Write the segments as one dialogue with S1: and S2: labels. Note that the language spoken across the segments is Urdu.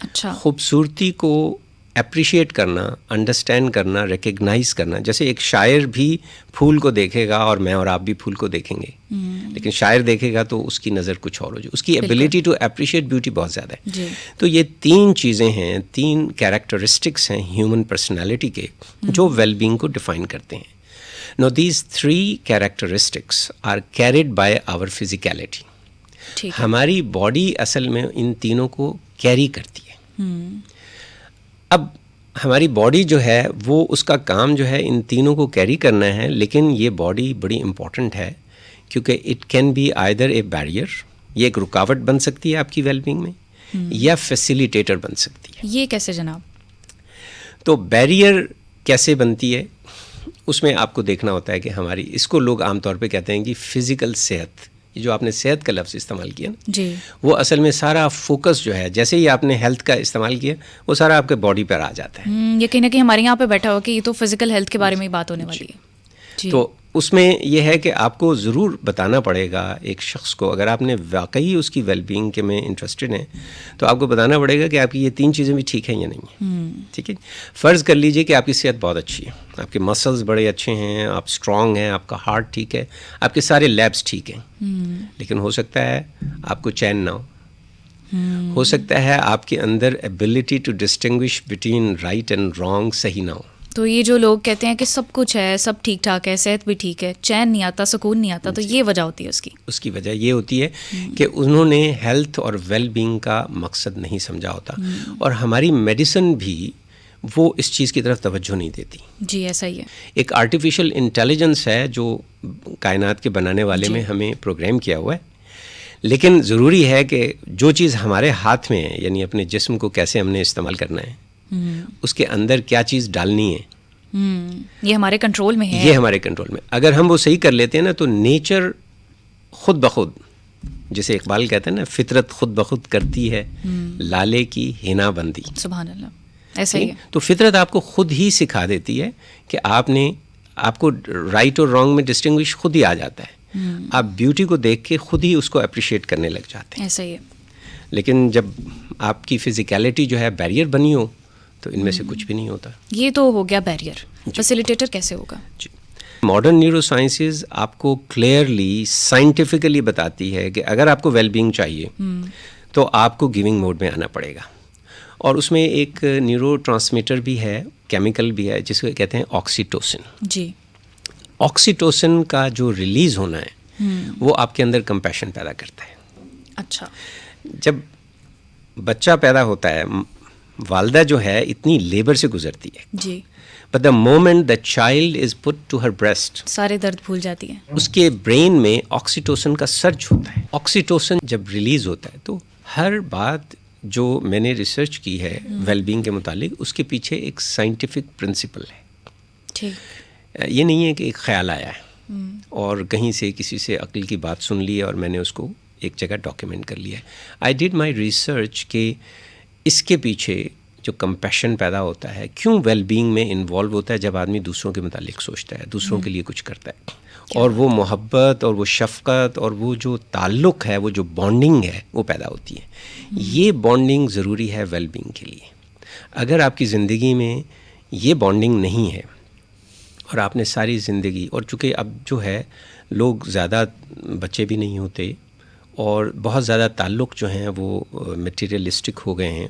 S1: اچھا.
S2: خوبصورتی کو اپریشیٹ کرنا, انڈرسٹینڈ کرنا, ریکگنائز کرنا. جیسے ایک شاعر بھی پھول کو دیکھے گا اور میں اور آپ بھی پھول کو دیکھیں گے, لیکن شاعر دیکھے گا تو اس کی نظر کچھ اور ہو جائے. اس کی ایبلٹی ٹو اپریشیٹ بیوٹی بہت زیادہ ہے. تو یہ 3 چیزیں ہیں, 3 کیریکٹرسٹکس ہیں ہیومن پرسنالٹی کے جو ویل بینگ کو ڈیفائن کرتے ہیں. Now these 3 characteristics are carried by our physicality. ہماری باڈی اصل میں ان تینوں کو کیری کرتی ہے. اب ہماری باڈی جو ہے وہ اس کا کام جو ہے ان تینوں کو کیری کرنا ہے, لیکن یہ باڈی بڑی امپورٹنٹ ہے کیونکہ it can be either a barrier, یہ ایک رکاوٹ بن سکتی ہے آپ کی ویل بینگ میں, یا فیسیلیٹیٹر بن سکتی ہے.
S1: یہ کیسے جناب؟
S2: تو بیریئر کیسے بنتی ہے اس میں آپ کو دیکھنا ہوتا ہے کہ ہماری, اس کو لوگ عام طور پہ کہتے ہیں کہ فزیکل صحت. یہ جو آپ نے صحت کا لفظ استعمال کیا نا,
S1: جی,
S2: وہ اصل میں سارا فوکس جو ہے, جیسے ہی آپ نے ہیلتھ کا استعمال کیا وہ سارا آپ کے باڈی پر آ جاتا ہے.
S1: یہ کہیں نہ کہیں ہمارے یہاں پہ بیٹھا ہو کہ یہ تو فزیکل ہیلتھ کے بارے میں ہی بات ہونے والی ہے.
S2: تو اس میں یہ ہے کہ آپ کو ضرور بتانا پڑے گا ایک شخص کو, اگر آپ نے واقعی اس کی ویل بینگ کے میں انٹرسٹڈ ہیں تو آپ کو بتانا پڑے گا کہ آپ کی یہ 3 چیزیں بھی ٹھیک ہیں یا نہیں ہیں. ٹھیک ہے, فرض کر لیجئے کہ آپ کی صحت بہت اچھی ہے, آپ کے مسلز بڑے اچھے ہیں, آپ اسٹرانگ ہیں, آپ کا ہارٹ ٹھیک ہے, آپ کے سارے لیبس ٹھیک ہیں, لیکن ہو سکتا ہے آپ کو چین نہ ہو سکتا ہے آپ کے اندر ability to distinguish between right and wrong صحیح نہ ہو.
S1: تو یہ جو لوگ کہتے ہیں کہ سب کچھ ہے, سب ٹھیک ٹھاک ہے, صحت بھی ٹھیک ہے, چین نہیں آتا, سکون نہیں آتا, تو یہ وجہ ہوتی ہے اس کی
S2: وجہ یہ ہوتی ہے کہ انہوں نے ہیلتھ اور ویل بینگ کا مقصد نہیں سمجھا ہوتا, اور ہماری میڈیسن بھی وہ اس چیز کی طرف توجہ نہیں دیتی.
S1: جی ایسا ہی ہے. ایک
S2: آرٹیفیشل انٹیلیجنس ہے جو کائنات کے بنانے والے میں ہمیں پروگرام کیا ہوا ہے, لیکن ضروری ہے کہ جو چیز ہمارے ہاتھ میں ہے, یعنی اپنے جسم کو کیسے ہم نے استعمال کرنا ہے, اس کے اندر کیا چیز ڈالنی ہے,
S1: یہ ہمارے کنٹرول میں ہے.
S2: یہ ہمارے کنٹرول میں. اگر ہم وہ صحیح کر لیتے ہیں نا تو نیچر خود بخود, جسے اقبال کہتے ہیں نا, فطرت خود بخود کرتی ہے لالے کی ہنا بندی.
S1: سبحان اللہ, ایسا ہی ہے.
S2: تو فطرت آپ کو خود ہی سکھا دیتی ہے کہ آپ کو رائٹ اور رانگ میں ڈسٹنگوش خود ہی آ جاتا ہے. آپ بیوٹی کو دیکھ کے خود ہی اس کو اپریشیٹ کرنے لگ جاتے ہیں.
S1: ایسا ہی ہے.
S2: لیکن جب آپ کی فزیکلٹی جو ہے بیریئر بنی ہو تو ان میں سے کچھ بھی نہیں ہوتا.
S1: یہ تو ہو گیا بیریئر. فیسیلیٹیٹر کیسے ہوگا؟
S2: جی, ماڈرن نیورو سائنسز آپ کو کلیئرلی سائنٹیفکلی بتاتی ہے کہ اگر آپ کو ویل بینگ چاہیے تو آپ کو گیونگ موڈ میں آنا پڑے گا. اور اس میں ایک نیورو ٹرانسمیٹر بھی ہے, کیمیکل بھی ہے, جس کو کہتے ہیں آکسیٹوسن.
S1: جی,
S2: آکسیٹوسن کا جو ریلیز ہونا ہے وہ آپ کے اندر کمپیشن پیدا کرتا ہے.
S1: اچھا.
S2: جب بچہ پیدا ہوتا ہے, والدہ جو ہے اتنی لیبر سے گزرتی ہے,
S1: جی,
S2: but the moment the child is put to her breast,
S1: سارے درد بھول جاتی ہے. اس
S2: کے برین میں آکسیٹوسن کا سرج ہوتا ہے. آکسیٹوسن جب ریلیز ہوتا ہے تو ہر بات جو میں نے ریسرچ کی ہے ویل بینگ کے متعلق, اس کے پیچھے ایک سائنٹیفک پرنسپل ہے.
S1: ٹھیک.
S2: یہ نہیں ہے کہ ایک خیال آیا ہے اور کہیں سے کسی سے عقل کی بات سن لی ہے اور میں نے اس کو ایک جگہ ڈاکیومنٹ کر لیا ہے. آئی ڈیڈ مائی ریسرچ کہ اس کے پیچھے جو کمپیشن پیدا ہوتا ہے کیوں ویل بینگ میں انوالو ہوتا ہے. جب آدمی دوسروں کے متعلق سوچتا ہے, دوسروں کے لیے کچھ کرتا ہے, اور وہ محبت اور وہ شفقت اور وہ جو تعلق ہے, وہ جو بانڈنگ ہے وہ پیدا ہوتی ہے. یہ بانڈنگ ضروری ہے ویل بینگ کے لیے. اگر آپ کی زندگی میں یہ بانڈنگ نہیں ہے اور آپ نے ساری زندگی, اور چونکہ اب جو ہے لوگ زیادہ بچے بھی نہیں ہوتے اور بہت زیادہ تعلق جو ہیں وہ میٹیریلسٹک ہو گئے ہیں,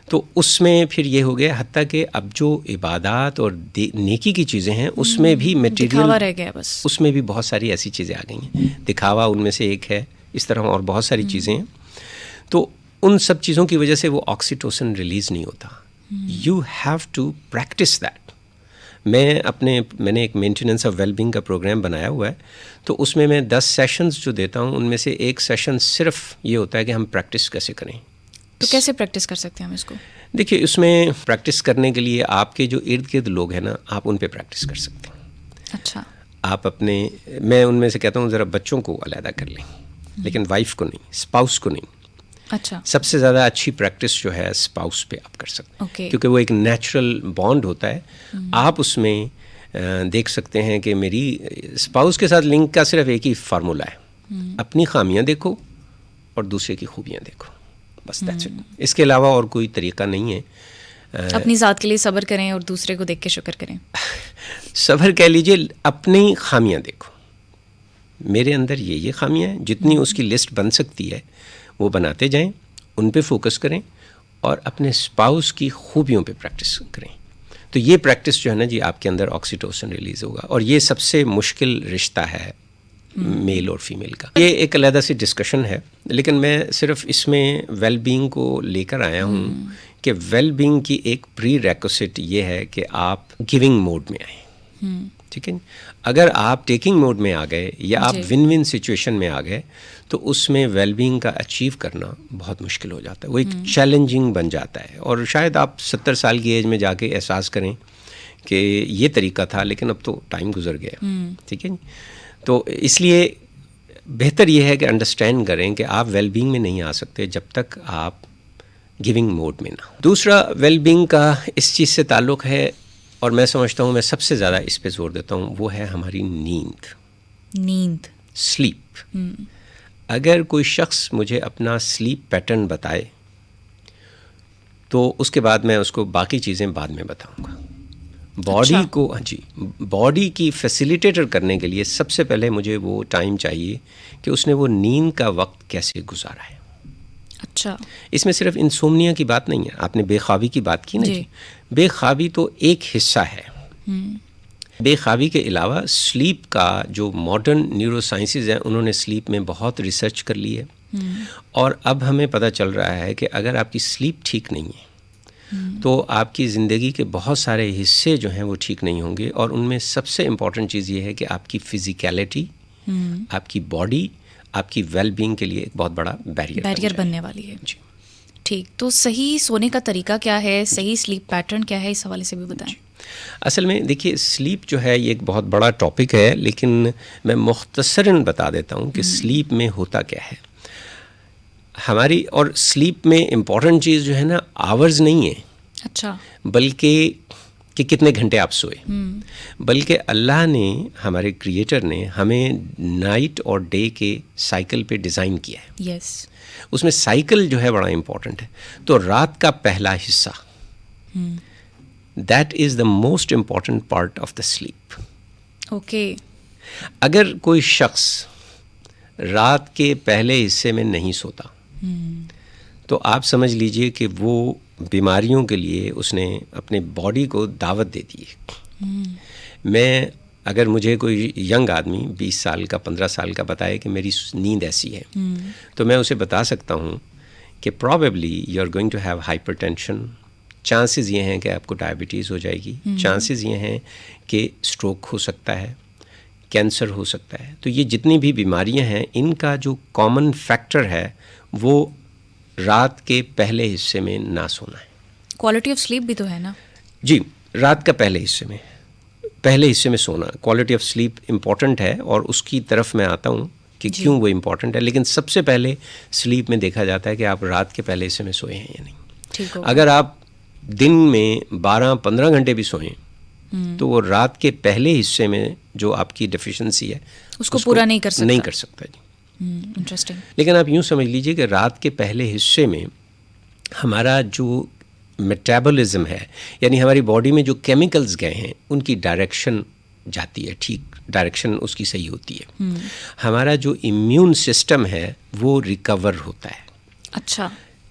S2: تو اس میں پھر یہ ہو گیا, حتیٰ کہ اب جو عبادات اور نیکی کی چیزیں ہیں اس میں بھی میٹیریل
S1: رہ گیا, بس
S2: اس میں بھی بہت ساری ایسی چیزیں آ گئی ہیں. دکھاوا ان میں سے ایک ہے, اس طرح اور بہت ساری چیزیں ہیں. تو ان سب چیزوں کی وجہ سے وہ آکسیٹوسن ریلیز نہیں ہوتا. You have to practice that. میں نے ایک مینٹیننس آف ویل بینگ کا پروگرام بنایا ہوا ہے, تو اس میں 10 سیشنز جو دیتا ہوں ان میں سے ایک سیشن صرف یہ ہوتا ہے کہ ہم پریکٹس کیسے کریں.
S1: تو کیسے پریکٹس کر سکتے ہیں ہم اس کو؟
S2: دیکھیے, اس میں پریکٹس کرنے کے لیے آپ کے جو ارد گرد لوگ ہیں نا, آپ ان پہ پریکٹس کر سکتے ہیں.
S1: اچھا.
S2: آپ میں ان میں سے کہتا ہوں ذرا بچوں کو علیحدہ کر لیں, لیکن وائف کو نہیں, اسپاؤس کو نہیں.
S1: اچھا.
S2: سب سے زیادہ اچھی پریکٹس جو ہے اسپاؤس پہ آپ کر سکتے ہیں, کیونکہ وہ ایک نیچرل بانڈ ہوتا ہے. آپ اس میں دیکھ سکتے ہیں کہ میری اسپاؤس کے ساتھ لنک کا صرف ایک ہی فارمولا ہے, اپنی خامیاں دیکھو اور دوسرے کی خوبیاں دیکھو, بس دیٹس اٹ. اس کے علاوہ اور کوئی طریقہ نہیں ہے.
S1: اپنی ذات کے لیے صبر کریں اور دوسرے کو دیکھ کے شکر کریں.
S2: صبر کہہ لیجیے, اپنی خامیاں دیکھو, میرے اندر یہ خامیاں ہیں, جتنی اس کی لسٹ بن سکتی ہے وہ بناتے جائیں, ان پہ فوکس کریں اور اپنے اسپاؤس کی خوبیوں پہ پریکٹس کریں. تو یہ پریکٹس جو ہے نا جی, آپ کے اندر آکسیٹوسن ریلیز ہوگا, اور یہ سب سے مشکل رشتہ ہے میل اور فیمیل کا. یہ ایک علیحدہ سی ڈسکشن ہے, لیکن میں صرف اس میں ویل بینگ کو لے کر آیا ہوں کہ ویل بینگ کی ایک پری ریکوسٹ یہ ہے کہ آپ گیونگ موڈ میں آئیں. ٹھیک ہے, اگر آپ ٹیکنگ موڈ میں آ گئے یا آپ ون ون سچویشن میں آ گئے تو اس میں ویل بینگ کا اچیو کرنا بہت مشکل ہو جاتا ہے, وہ ایک چیلنجنگ بن جاتا ہے. اور شاید آپ 70 سال کی ایج میں جا کے احساس کریں کہ یہ طریقہ تھا, لیکن اب تو ٹائم گزر گیا. ٹھیک ہے, تو اس لیے بہتر یہ ہے کہ انڈرسٹینڈ کریں کہ آپ ویل بینگ میں نہیں آ سکتے جب تک آپ گیونگ موڈ میں نہ. دوسرا ویل بینگ کا اس چیز سے تعلق ہے, اور میں سمجھتا ہوں میں سب سے زیادہ اس پہ زور دیتا ہوں, وہ ہے ہماری نیند, سلیپ. اگر کوئی شخص مجھے اپنا سلیپ پیٹرن بتائے تو اس کے بعد میں اس کو باقی چیزیں بعد میں بتاؤں گا. باڈی کو باڈی کی فیسیلیٹیٹر کرنے کے لیے سب سے پہلے مجھے وہ ٹائم چاہیے کہ اس نے وہ نیند کا وقت کیسے گزارا ہے.
S1: اچھا,
S2: اس میں صرف انسومنیا کی بات نہیں ہے, آپ نے بے خوابی کی بات کی نا جی. بے خوابی تو ایک حصہ ہے. بے خوابی کے علاوہ سلیپ کا جو ماڈرن نیورو سائنسز ہیں انہوں نے سلیپ میں بہت ریسرچ کر لی ہے, اور اب ہمیں پتہ چل رہا ہے کہ اگر آپ کی سلیپ ٹھیک نہیں ہے تو آپ کی زندگی کے بہت سارے حصے جو ہیں وہ ٹھیک نہیں ہوں گے. اور ان میں سب سے امپورٹنٹ چیز یہ ہے کہ آپ کی فزیکیلٹی, آپ کی باڈی آپ کی ویل بینگ کے لیے ایک بہت بڑا بیریئر
S1: بننے والی ہے.
S2: جی
S1: ٹھیک, تو صحیح سونے کا طریقہ کیا ہے, صحیح سلیپ پیٹرن کیا ہے, اس حوالے سے بھی بتائیں.
S2: اصل میں دیکھیے, سلیپ جو ہے یہ ایک بہت بڑا ٹاپک ہے, لیکن میں مختصراً بتا دیتا ہوں کہ سلیپ میں ہوتا کیا ہے ہماری. اور سلیپ میں امپورٹنٹ چیز جو ہے نا آورز نہیں ہے,
S1: اچھا,
S2: بلکہ کہ کتنے گھنٹے آپ سوئے, بلکہ اللہ نے, ہمارے کریٹر نے ہمیں نائٹ اور ڈے کے سائیکل پہ ڈیزائن کیا ہے.
S1: یس,
S2: اس میں سائیکل جو ہے بڑا امپورٹنٹ ہے. تو رات کا پہلا حصہ, that is the most important part of the sleep.
S1: Okay,
S2: اگر کوئی شخص رات کے پہلے حصے میں نہیں سوتا تو آپ سمجھ لیجئے کہ وہ بیماریوں کے لیے اس نے اپنے باڈی کو دعوت دے دی ہے. میں اگر مجھے کوئی ینگ آدمی 20 سال کا 15 سال کا بتائے کہ میری نیند ایسی ہے, تو میں اسے بتا سکتا ہوں کہ probably you are going to have hypertension, chances یہ ہیں کہ آپ کو ڈائبٹیز ہو جائے گی, چانسز یہ ہیں کہ اسٹروک ہو سکتا ہے, کینسر ہو سکتا ہے. تو یہ جتنی بھی بیماریاں ہیں ان کا جو کامن فیکٹر ہے وہ رات کے پہلے حصے میں نہ سونا ہے.
S1: کوالٹی آف سلیپ بھی تو ہے نا
S2: جی, رات کا پہلے حصے میں سونا, کوالٹی آف سلیپ امپورٹنٹ ہے, اور اس کی طرف میں آتا ہوں کہ کیوں وہ امپورٹنٹ ہے. لیکن سب سے پہلے سلیپ میں دیکھا جاتا ہے کہ آپ رات کے پہلے حصے میں سوئے ہیں یا نہیں. اگر آپ دن میں 12-15 گھنٹے بھی سوئیں تو وہ رات کے پہلے حصے میں جو آپ کی ڈیفیشنسی ہے
S1: اس کو پورا نہیں کر
S2: سکتا جی.
S1: انٹرسٹنگ.
S2: لیکن آپ یوں سمجھ لیجئے کہ رات کے پہلے حصے میں ہمارا جو میٹابولزم ہے, یعنی ہماری باڈی میں جو کیمیکلز گئے ہیں ان کی ڈائریکشن جاتی ہے, ٹھیک ڈائریکشن اس کی صحیح ہوتی ہے. ہمارا جو امیون سسٹم ہے وہ ریکور ہوتا ہے.
S1: اچھا,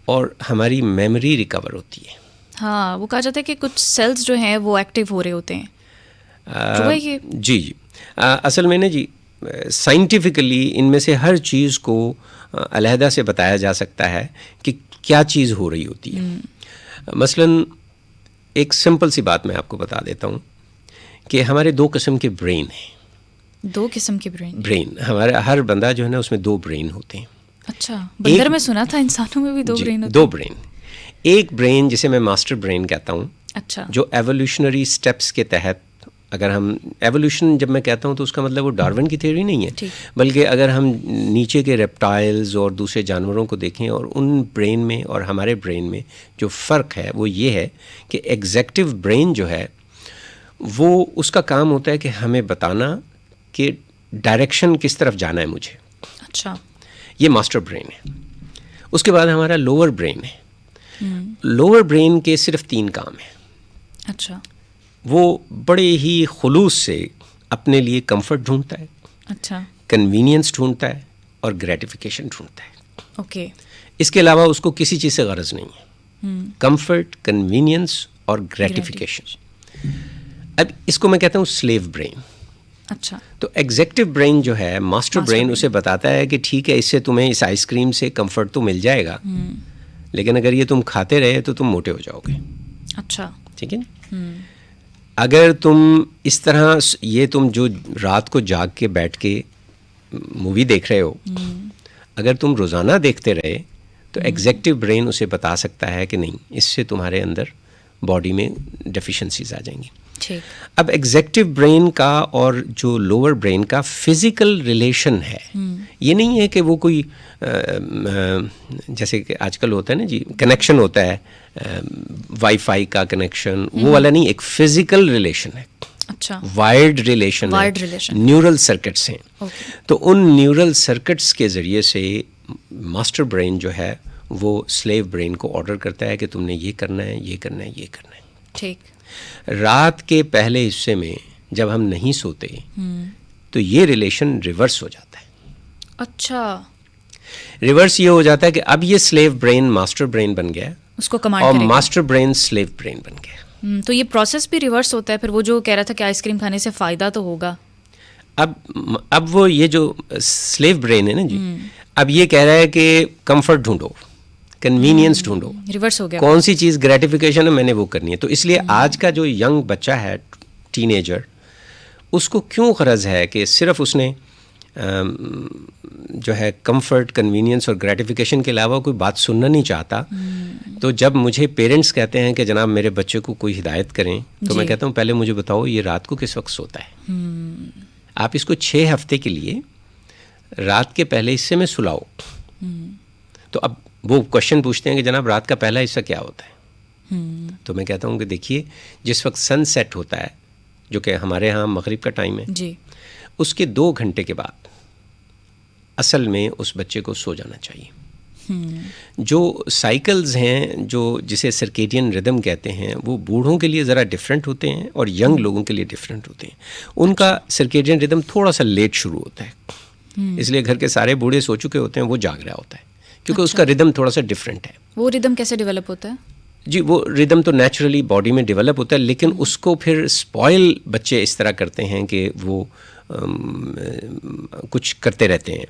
S2: اور ہماری میموری ریکور ہوتی ہے.
S1: ہاں, وہ کہا جاتا ہے کہ کچھ سیلز جو ہیں وہ ایکٹیو ہو رہے ہوتے ہیں.
S2: جی اصل میں نا جی, سائنٹیفکلی ان میں سے ہر چیز کو علیحدہ سے بتایا جا سکتا ہے کہ کیا چیز ہو رہی ہوتی ہے. مثلاً ایک سمپل سی بات میں آپ کو بتا دیتا ہوں کہ ہمارے 2 قسم کے برین ہیں.
S1: 2 قسم کے
S2: برین ہمارا ہر بندہ جو ہے نا اس میں 2 برین ہوتے ہیں.
S1: اچھا, بندر میں سنا تھا انسانوں میں بھی 2 برین ہوتے
S2: ہیں. 2 برین, ایک برین جسے میں ماسٹر برین کہتا ہوں,
S1: اچھا,
S2: جو ایولیوشنری سٹیپس کے تحت, اگر ہم ایولیوشن جب میں کہتا ہوں تو اس کا مطلب وہ ڈارون کی تھیوری نہیں ہے, بلکہ اگر ہم نیچے کے ریپٹائلز اور دوسرے جانوروں کو دیکھیں اور ان برین میں اور ہمارے برین میں جو فرق ہے وہ یہ ہے کہ ایگزیکٹو برین جو ہے وہ اس کا کام ہوتا ہے کہ ہمیں بتانا کہ ڈائریکشن کس طرف جانا ہے مجھے.
S1: اچھا,
S2: یہ ماسٹر برین ہے. اس کے بعد ہمارا لوور برین ہے. لوور برین کے صرف 3 کام ہیں.
S1: اچھا.
S2: وہ بڑے ہی خلوص سے اپنے لیے کمفرٹ ڈھونڈتا ہے,
S1: اچھا,
S2: کنوینئنس ڈھونڈتا ہے اور گریٹیفیکیشن ڈھونڈتا ہے.
S1: اوکے.
S2: اس کے علاوہ اس کو کسی چیز سے غرض نہیں ہے. کمفرٹ, کنوینئنس اور گریٹیفیکیشن. اب اس کو میں کہتا ہوں سلیو برین.
S1: اچھا.
S2: تو ایگزیکٹو برین جو ہے, ماسٹر برین, اسے بتاتا ہے کہ ٹھیک ہے, اس سے تمہیں اس آئس کریم سے کمفرٹ تو مل جائے گا, لیکن اگر یہ تم کھاتے رہے تو تم موٹے ہو جاؤ گے.
S1: اچھا.
S2: ٹھیک ہے. اگر تم اس طرح, یہ تم جو رات کو جاگ کے بیٹھ کے مووی دیکھ رہے ہو, اگر تم روزانہ دیکھتے رہے تو ایگزیکٹو برین اسے بتا سکتا ہے کہ نہیں, اس سے تمہارے اندر باڈی میں ڈیفیشنسیز آ جائیں گی.
S1: ٹھیک.
S2: اب ایگزیکٹو برین کا اور جو لوور برین کا فزیکل ریلیشن ہے. یہ نہیں ہے کہ وہ کوئی جیسے کہ آج کل ہوتا ہے نا جی, کنیکشن ہوتا ہے وائی فائی کا کنیکشن, وہ والا نہیں, ایک فزیکل ریلیشن ہے.
S1: اچھا.
S2: وائرڈ ریلیشن ہے, نیورل سرکٹس ہیں. تو ان نیورل سرکٹس کے ذریعے سے ماسٹر برین جو ہے وہ سلیو برین کو آرڈر کرتا ہے کہ تم نے یہ کرنا ہے, یہ کرنا ہے, یہ کرنا ہے.
S1: ٹھیک.
S2: رات کے پہلے حصے میں جب ہم نہیں سوتے تو یہ ریلیشن ریورس ہو جاتا ہے.
S1: اچھا.
S2: ریورس یہ ہو جاتا ہے کہ اب یہ سلیو برین ماسٹر برین بن گیا,
S1: اس کو کمانڈ
S2: اور
S1: کرے گا.
S2: ماسٹر برین سلیو برین بن گیا.
S1: تو یہ پروسیس بھی ریورس ہوتا ہے پھر. وہ جو کہہ رہا تھا کہ آئس کریم کھانے سے فائدہ تو ہوگا,
S2: اب وہ یہ جو سلیو برین ہے نا جی, اب یہ کہہ رہا ہے کہ کمفرٹ ڈھونڈو, کنوینئنس ڈھونڈو.
S1: ریورس ہو گیا.
S2: کون سی چیز گریٹیفیکیشن ہے, میں نے وہ کرنی ہے. تو اس لیے آج کا جو ینگ بچہ ہے, ٹین ایجر, اس کو کیوں غرض ہے کہ صرف اس نے جو ہے کمفرٹ, کنوینئنس اور گریٹیفیکیشن کے علاوہ کوئی بات سننا نہیں چاہتا. تو جب مجھے پیرنٹس کہتے ہیں کہ جناب میرے بچے کو کوئی ہدایت کریں, تو میں کہتا ہوں پہلے مجھے بتاؤ یہ رات کو کس وقت سوتا ہے. آپ اس کو 6 ہفتے کے لیے رات کے پہلے حصے میں سلاؤ. تو اب وہ کوشچن پوچھتے ہیں کہ جناب رات کا پہلا حصہ کیا ہوتا ہے. تو میں کہتا ہوں کہ دیکھیے, جس وقت سن سیٹ ہوتا ہے, جو کہ ہمارے ہاں مغرب کا ٹائم ہے,
S1: جی,
S2: اس کے 2 گھنٹے کے بعد اصل میں اس بچے کو سو جانا چاہیے. جو سائیکلز ہیں, جو جسے سرکیڈین ردم کہتے ہیں, وہ بوڑھوں کے لیے ذرا ڈفرینٹ ہوتے ہیں اور ینگ لوگوں کے لیے ڈفرینٹ ہوتے ہیں. ان کا سرکیڈین ردم تھوڑا سا لیٹ شروع ہوتا ہے, اس لیے گھر کے سارے بوڑھے سو چکے ہوتے ہیں, وہ جاگ رہا ہوتا ہے, کیونکہ اس کا ردم تھوڑا سا ڈفرینٹ ہے.
S1: وہ ردم کیسے ڈیولپ ہوتا ہے
S2: جی؟ وہ ردم تو نیچرلی باڈی میں ڈیولپ ہوتا ہے, لیکن اس کو پھر اسپوائل بچے اس طرح کرتے ہیں کہ وہ کچھ کرتے رہتے ہیں,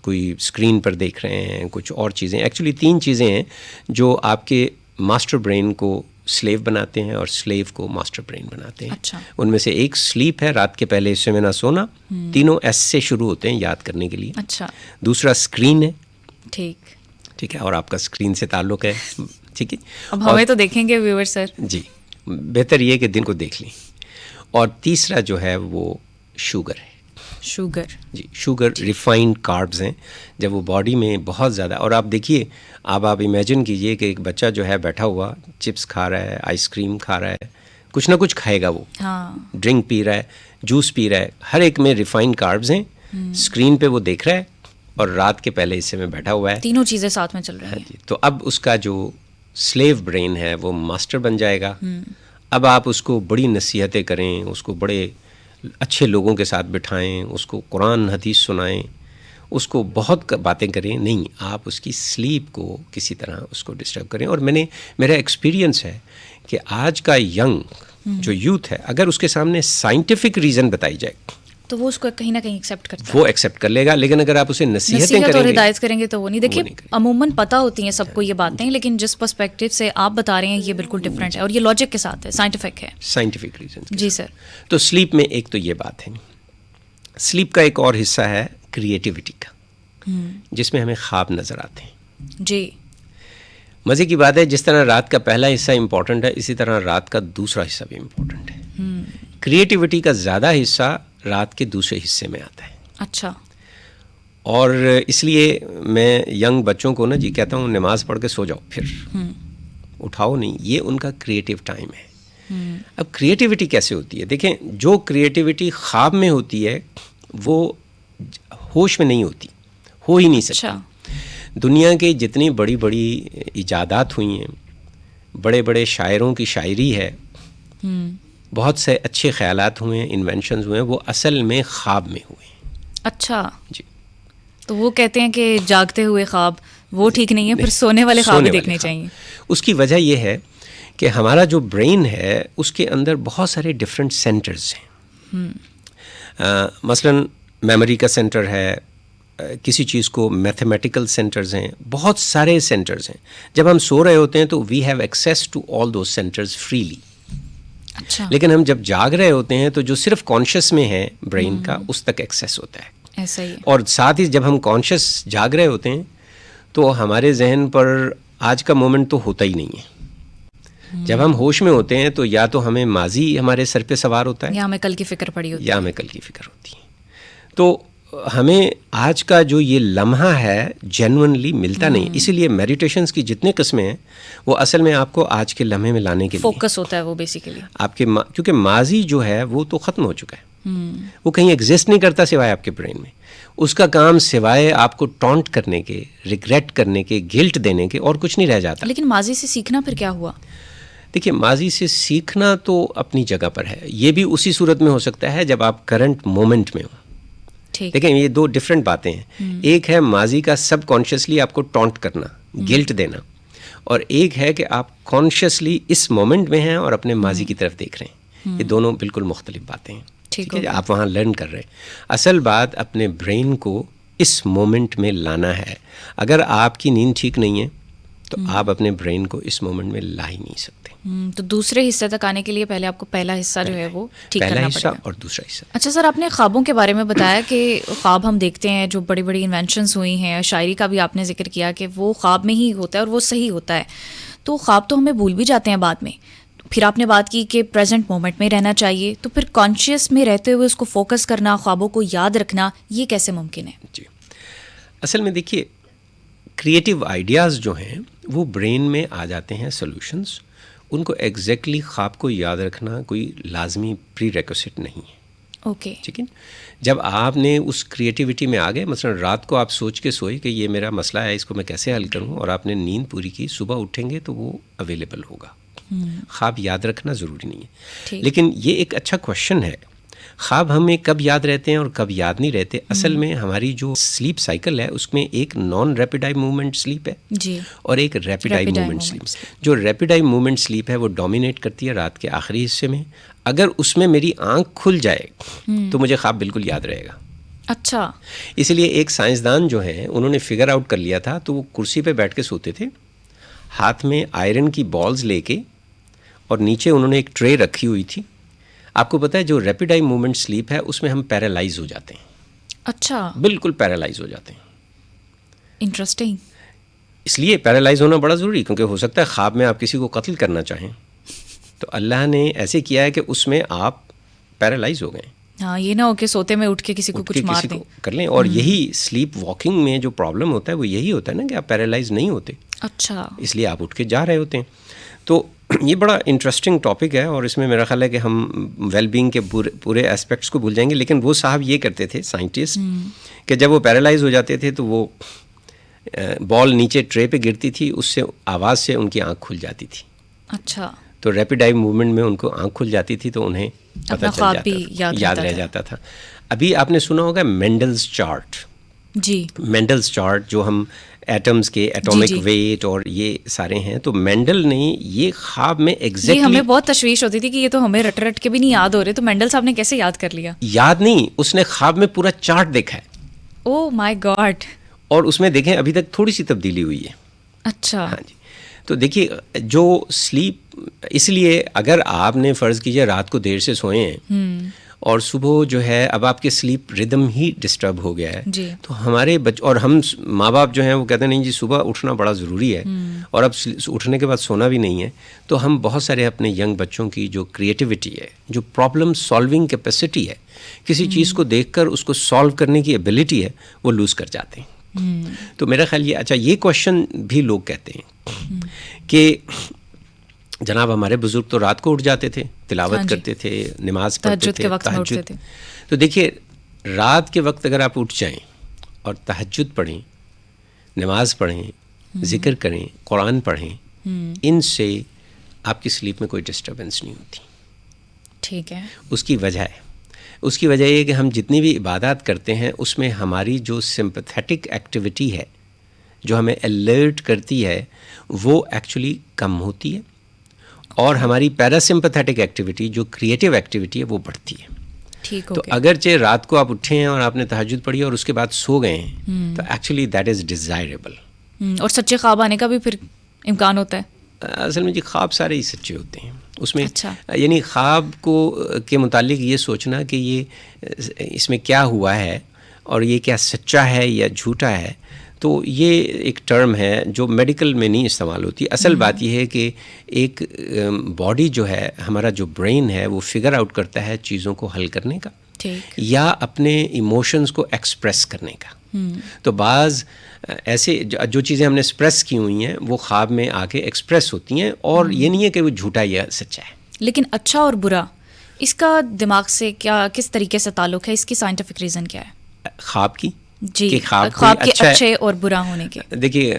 S2: کوئی اسکرین پر دیکھ رہے ہیں, کچھ اور چیزیں. ایکچولی 3 چیزیں ہیں جو آپ کے ماسٹر برین کو سلیو بناتے ہیں اور سلیو کو ماسٹر برین بناتے ہیں.
S1: اچھا.
S2: ان میں سے ایک سلیپ ہے, رات کے پہلے حصے میں نہ سونا. تینوں ایس سے شروع ہوتے ہیں یاد کرنے کے لیے.
S1: اچھا.
S2: دوسرا اسکرین ہے.
S1: ٹھیک
S2: ہے, اور آپ کا اسکرین سے تعلق ہے. ٹھیک ہے,
S1: اب ہمیں تو دیکھیں گے ویور سر.
S2: جی, بہتر یہ کہ دن کو دیکھ لیں. اور تیسرا جو ہے وہ شوگر ہے. جی, شوگر ریفائنڈ کاربز ہیں. جب وہ باڈی میں بہت زیادہ, اور آپ دیکھیے, آپ امیجن کیجئے کہ ایک بچہ جو ہے بیٹھا ہوا چپس کھا رہا ہے, آئس کریم کھا رہا ہے, کچھ نہ کچھ کھائے گا وہ, ڈرنک پی رہا ہے, جوس پی رہا ہے, ہر ایک میں ریفائنڈ کاربز ہیں. اسکرین پہ وہ دیکھ رہا ہے اور رات کے پہلے حصے میں بیٹھا ہوا ہے,
S1: تینوں چیزیں ساتھ میں چل رہی ہیں.
S2: جی, تو اب اس کا جو سلیو برین ہے وہ ماسٹر بن جائے گا. اب آپ اس کو بڑی نصیحتیں کریں, اس کو بڑے اچھے لوگوں کے ساتھ بٹھائیں, اس کو قرآن حدیث سنائیں, اس کو بہت باتیں کریں, نہیں, آپ اس کی سلیپ کو کسی طرح اس کو ڈسٹرب کریں. اور میرا ایکسپیرینس ہے کہ آج کا ینگ جو یوتھ ہے, اگر اس کے سامنے سائنٹیفک ریزن بتائی جائے
S1: تو وہ اس کو کہیں نہ کہیں ایکسیپٹ کرتا ہے,
S2: وہ ایکسیپٹ کر لے گا. لیکن اگر آپ اسے نصیحتیں کریں
S1: اور
S2: گے,
S1: ہدایت کریں گے تو وہ نہیں. دیکھیے, عموماً پتہ ہوتی ہیں سب کو یہ باتیں, لیکن جس پرسپیکٹو سے آپ بتا رہے ہیں یہ بالکل ڈفرینٹ ہے, اور یہ لاجک کے ساتھ ہے, سائنٹیفک ہے,
S2: سائنٹیفک ریزن.
S1: جی سر.
S2: تو سلیپ میں ایک تو یہ بات ہے. سلیپ کا ایک اور حصہ ہے کریٹیوٹی کا, جس میں ہمیں خواب نظر آتے ہیں.
S1: جی,
S2: مزے کی بات ہے, جس طرح رات کا پہلا حصہ امپورٹنٹ ہے, اسی طرح رات کا دوسرا حصہ بھی امپورٹنٹ ہے. کریٹیوٹی کا زیادہ حصہ رات کے دوسرے حصے میں آتا ہے.
S1: اچھا.
S2: اور اس لیے میں ینگ بچوں کو جی کہتا ہوں, نماز پڑھ کے سو جاؤ, پھر اٹھاؤ نہیں. یہ ان کا کریٹیو ٹائم ہے. اب کریٹیوٹی کیسے ہوتی ہے؟ دیکھیں, جو کریٹیوٹی خواب میں ہوتی ہے وہ ہوش میں نہیں ہوتی, ہو ہی نہیں سکتی. دنیا کے جتنی بڑی بڑی ایجادات ہوئی ہیں، بڑے بڑے شاعروں کی شاعری ہے، بہت سے اچھے خیالات ہوئے ہیں، انوینشنز ہوئے ہیں، وہ اصل میں خواب میں ہوئے ہیں.
S1: اچھا
S2: جی.
S1: تو وہ کہتے ہیں کہ جاگتے ہوئے خواب وہ ٹھیک نہیں ہے، پھر سونے والے خواب بھی دیکھنے چاہیے.
S2: اس کی وجہ یہ ہے کہ ہمارا جو برین ہے اس کے اندر بہت سارے ڈفرینٹ سینٹرز ہیں. مثلاً میموری کا سینٹر ہے، کسی چیز کو میتھمیٹیکل سینٹرز ہیں، بہت سارے سینٹرز ہیں. جب ہم سو رہے ہوتے ہیں تو we have access to all those centres freely.
S1: اچھا.
S2: لیکن ہم جب جاگ رہے ہوتے ہیں تو جو صرف کانشیس میں ہے برین کا، اس تک ایکسیس ہوتا ہے.
S1: ایسا ہی.
S2: اور ساتھ ہی جب ہم کانشیس جاگ رہے ہوتے ہیں تو ہمارے ذہن پر آج کا مومنٹ تو ہوتا ہی نہیں ہے. جب ہم ہوش میں ہوتے ہیں تو یا تو ہمیں ماضی ہمارے سر پہ سوار ہوتا ہے،
S1: یا ہمیں کل کی فکر پڑی ہوتی ہے،
S2: یا ہمیں کل کی فکر ہوتی ہے. تو ہمیں آج کا جو یہ لمحہ ہے جینونلی ملتا نہیں. اسی لیے میڈیٹیشنز کی جتنے قسمیں ہیں وہ اصل میں آپ کو آج کے لمحے میں لانے کے لیے
S1: فوکس ہوتا ہے وہ بیسیکلی
S2: آپ کے کیونکہ ماضی جو ہے وہ تو ختم ہو چکا ہے، وہ کہیں ایگزسٹ نہیں کرتا سوائے آپ کے برین میں. اس کا کام سوائے آپ کو ٹونٹ کرنے کے، ریگریٹ کرنے کے، گلٹ دینے کے اور کچھ نہیں رہ جاتا.
S1: لیکن ماضی سے سیکھنا پھر کیا ہوا؟
S2: دیکھیے، ماضی سے سیکھنا تو اپنی جگہ پر ہے. یہ بھی اسی صورت میں ہو سکتا ہے جب آپ کرنٹ مومنٹ میں ہوں. دیکھیں، یہ دو ڈفرینٹ باتیں ہیں. ایک ہے ماضی کا سب کانشیسلی آپ کو ٹونٹ کرنا، گلٹ دینا، اور ایک ہے کہ آپ کانشیسلی اس مومنٹ میں ہیں اور اپنے ماضی کی طرف دیکھ رہے ہیں. یہ دونوں بالکل مختلف باتیں ہیں. ٹھیک ہے، آپ وہاں لرن کر رہے ہیں. اصل بات اپنے برین کو اس مومنٹ میں لانا ہے. اگر آپ کی نیند ٹھیک نہیں ہے تو آپ اپنے برین کو اس مومنٹ میں لا ہی نہیں سکتے.
S1: تو دوسرے حصے تک آنے کے لیے پہلے آپ کو پہلا حصہ جو ہے وہ ٹھیک کرنا پڑے گا.
S2: پہلا حصہ اور دوسرا حصہ.
S1: اچھا سر، آپ نے خوابوں کے بارے میں بتایا کہ خواب ہم دیکھتے ہیں، جو بڑی بڑی انوینشنز ہوئی ہیں، شاعری کا بھی آپ نے ذکر کیا کہ وہ خواب میں ہی ہوتا ہے اور وہ صحیح ہوتا ہے. تو خواب تو ہمیں بھول بھی جاتے ہیں بعد میں. پھر آپ نے بات کی کہ پریزنٹ مومنٹ میں رہنا چاہیے. تو پھر کانشیس میں رہتے ہوئے اس کو فوکس کرنا، خوابوں کو یاد رکھنا، یہ کیسے ممکن ہے؟
S2: جی، اصل میں دیکھیے، کریٹیو آئیڈیاز جو ہیں وہ برین میں آ جاتے ہیں، سولوشنز. ان کو ایگزیکٹلی خواب کو یاد رکھنا کوئی لازمی پری ریکوسٹ نہیں ہے.
S1: اوکے.
S2: ٹھیک ہے. جب آپ نے اس کریٹیوٹی میں آ گئے، مثلا رات کو آپ سوچ کے سوئے کہ یہ میرا مسئلہ ہے، اس کو میں کیسے حل کروں، اور آپ نے نیند پوری کی، صبح اٹھیں گے تو وہ اویلیبل ہوگا. خواب یاد رکھنا ضروری نہیں ہے. لیکن یہ ایک اچھا کوشچن ہے، خواب ہمیں کب یاد رہتے ہیں اور کب یاد نہیں رہتے. اصل میں ہماری جو سلیپ سائیکل ہے اس میں ایک naan rapid eye movement sleep ہے
S1: جی،
S2: اور ایک ریپڈ آئی موومنٹ سلیپ. جو ریپڈ آئی موومنٹ سلیپ ہے وہ ڈومینیٹ کرتی ہے رات کے آخری حصے میں. اگر اس میں میری آنکھ کھل جائے تو مجھے خواب بالکل یاد رہے گا.
S1: اچھا.
S2: اس لیے ایک سائنسدان جو ہیں انہوں نے فگر آؤٹ کر لیا تھا، تو وہ کرسی پہ بیٹھ کے سوتے تھے، ہاتھ میں آئرن کی بالز لے کے، اور نیچے انہوں نے ایک ٹرے رکھی ہوئی تھی. آپ کو پتہ ہے جو ریپڈ آئی موومنٹ سلیپ ہے اس میں ہم پیرالائز ہو جاتے ہیں.
S1: اچھا.
S2: بالکل پیرالائز ہو جاتے ہیں.
S1: انٹرسٹنگ.
S2: اس لیے پیرالائز ہونا بڑا ضروری، کیونکہ ہو سکتا ہے خواب میں آپ کسی کو قتل کرنا چاہیں، تو اللہ نے ایسے کیا ہے کہ اس میں آپ پیرالائز ہو گئے.
S1: ہاں، یہ نہ ہو کہ سوتے میں اٹھ کے کسی کو کچھ مار دیں،
S2: کر لیں. اور یہی سلیپ واکنگ میں جو پرابلم ہوتا ہے وہ یہی ہوتا ہے نا کہ آپ پیرالائز نہیں ہوتے.
S1: اچھا.
S2: اس لیے آپ اٹھ کے جا رہے ہوتے ہیں. تو یہ بڑا انٹرسٹنگ ٹاپک ہے، اور اس میں میرا خیال ہے کہ ہم ویل بینگ کے پورے اسپیکٹس کو بھول جائیں گے. لیکن وہ صاحب یہ کرتے تھے سائنٹسٹ کہ جب وہ پیرالائز ہو جاتے تھے تو وہ بال نیچے ٹرے پہ گرتی تھی، اس سے آواز سے ان کی آنکھ کھل جاتی تھی.
S1: اچھا.
S2: تو ریپڈ آئی موومنٹ میں ان کو آنکھ کھل جاتی تھی تو انہیں پتہ چل جاتا تھا، یاد رہ جاتا تھا. ابھی آپ نے سنا ہوگا مینڈلز چارٹ.
S1: جی،
S2: مینڈلز چارٹ جو ہم ایٹمز کے ایٹامک ویٹ اور یہ سارے ہیں، تو مینڈل نے یہ خواب میں
S1: یہ ہمیں بہت تشویش ہوتی تھی کہ یہ تو ہمیں رٹ رٹ کے بھی نہیں یاد ہو رہے، تو مینڈل صاحب نے کیسے یاد کر لیا؟
S2: یاد نہیں، اس نے خواب میں پورا چارٹ دیکھا ہے.
S1: او مائی گاڈ.
S2: اور اس میں دیکھیں ابھی تک تھوڑی سی تبدیلی ہوئی ہے.
S1: اچھا.
S2: ہاں جی. تو دیکھیے جو سلیپ، اس لیے اگر آپ نے فرض کیجیے رات کو دیر سے سوئے ہیں اور صبح جو ہے اب آپ کے سلیپ ردم ہی ڈسٹرب ہو گیا ہے
S1: جی.
S2: تو ہمارے اور ہم ماں باپ جو ہیں وہ کہتے ہیں نہیں جی صبح اٹھنا بڑا ضروری ہے اور اب اٹھنے کے بعد سونا بھی نہیں ہے. تو ہم بہت سارے اپنے ینگ بچوں کی جو کریٹیوٹی ہے، جو پرابلم سالونگ کیپیسٹی ہے، کسی چیز کو دیکھ کر اس کو سالو کرنے کی ایبلٹی ہے، وہ لوز کر جاتے ہیں. تو میرا خیال یہ اچھا یہ کوشچن بھی لوگ کہتے ہیں کہ جناب ہمارے بزرگ تو رات کو اٹھ جاتے تھے، تلاوت کرتے تھے، نماز پڑھتے تھے، تہجد. تو دیکھیے رات کے وقت اگر آپ اٹھ جائیں اور تہجد پڑھیں نماز پڑھیں, ذکر کریں, قرآن پڑھیں, ان سے آپ کی سلیپ میں کوئی ڈسٹربنس نہیں ہوتی.
S1: ٹھیک ہے.
S2: اس کی وجہ یہ کہ ہم جتنی بھی عبادات کرتے ہیں اس میں ہماری جو سمپتھیٹک ایکٹیویٹی ہے, جو ہمیں الرٹ کرتی ہے, وہ ایکچولی کم ہوتی ہے, اور ہماری پیراسمپتھیٹک ایکٹیویٹی جو کریٹیو ایکٹیویٹی ہے وہ بڑھتی ہے.
S1: ٹھیک ہو
S2: تو
S1: گیا.
S2: اگرچہ رات کو آپ اٹھے ہیں اور آپ نے تہجد پڑھی اور اس کے بعد سو گئے ہیں, تو ایکچولی دیٹ از ڈیزائربل.
S1: اور سچے خواب آنے کا بھی پھر امکان ہوتا ہے.
S2: اصل میں جی خواب سارے ہی سچے ہوتے ہیں. اس میں
S1: اچھا.
S2: یعنی خواب کو کے متعلق یہ سوچنا کہ یہ اس میں کیا ہوا ہے اور یہ کیا سچا ہے یا جھوٹا ہے, تو یہ ایک ٹرم ہے جو میڈیکل میں نہیں استعمال ہوتی. اصل بات یہ ہے کہ ایک باڈی جو ہے, ہمارا جو برین ہے, وہ فگر آؤٹ کرتا ہے چیزوں کو حل کرنے کا یا اپنے ایموشنز کو ایکسپریس کرنے کا. تو بعض ایسے جو چیزیں ہم نے ایکسپریس کی ہوئی ہیں وہ خواب میں آ کے ایکسپریس ہوتی ہیں, اور یہ نہیں ہے کہ وہ جھوٹا یا سچا ہے.
S1: لیکن اچھا اور برا, اس کا دماغ سے کیا کس طریقے سے تعلق ہے؟ اس کی سائنٹیفک ریزن کیا ہے
S2: خواب کی؟
S1: جی,
S2: کہ
S1: خواب کے اچھے اور برا ہونے کے.
S2: دیکھیے,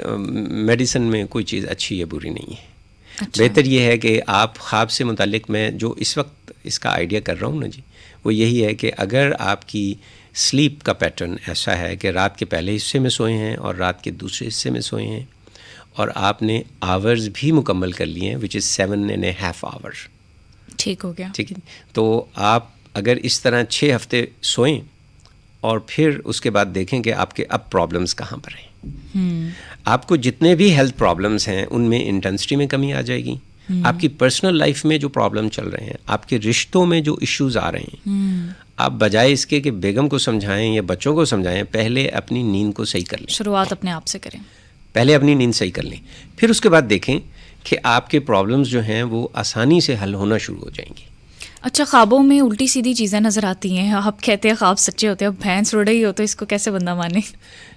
S2: میڈیسن میں کوئی چیز اچھی یا بری نہیں ہے.
S1: اچھا.
S2: بہتر یہ ہے کہ آپ خواب سے متعلق میں جو اس وقت اس کا آئیڈیا کر رہا ہوں نا جی, وہ یہی ہے کہ اگر آپ کی سلیپ کا پیٹرن ایسا ہے کہ رات کے پہلے حصے میں سوئے ہیں اور رات کے دوسرے حصے میں سوئے ہیں, اور آپ نے آورز بھی مکمل کر لیے ہیں وچ از 7.5 آور.
S1: ٹھیک ہو گیا.
S2: ٹھیک ہے. تو آپ اگر اس طرح 6 ہفتے سوئیں اور پھر اس کے بعد دیکھیں کہ آپ کے اب پرابلمس کہاں پر ہیں. آپ کو جتنے بھی ہیلتھ پرابلمس ہیں ان میں انٹینسٹی میں کمی آ جائے گی. آپ کی پرسنل لائف میں جو پرابلم چل رہے ہیں, آپ کے رشتوں میں جو ایشوز آ رہے ہیں, آپ بجائے اس کے کہ بیگم کو سمجھائیں یا بچوں کو سمجھائیں, پہلے اپنی نیند کو صحیح کر لیں.
S1: شروعات اپنے آپ سے کریں.
S2: پہلے اپنی نیند صحیح کر لیں, پھر اس کے بعد دیکھیں کہ آپ کے پرابلمس جو ہیں وہ آسانی سے حل ہونا شروع ہو جائیں گے.
S1: اچھا, خوابوں میں الٹی سیدھی چیزیں نظر آتی ہیں. آپ کہتے ہیں خواب سچے ہوتے ہیں, اب بھینس اڑ رہی ہو تو اس کو کیسے بندہ مانے؟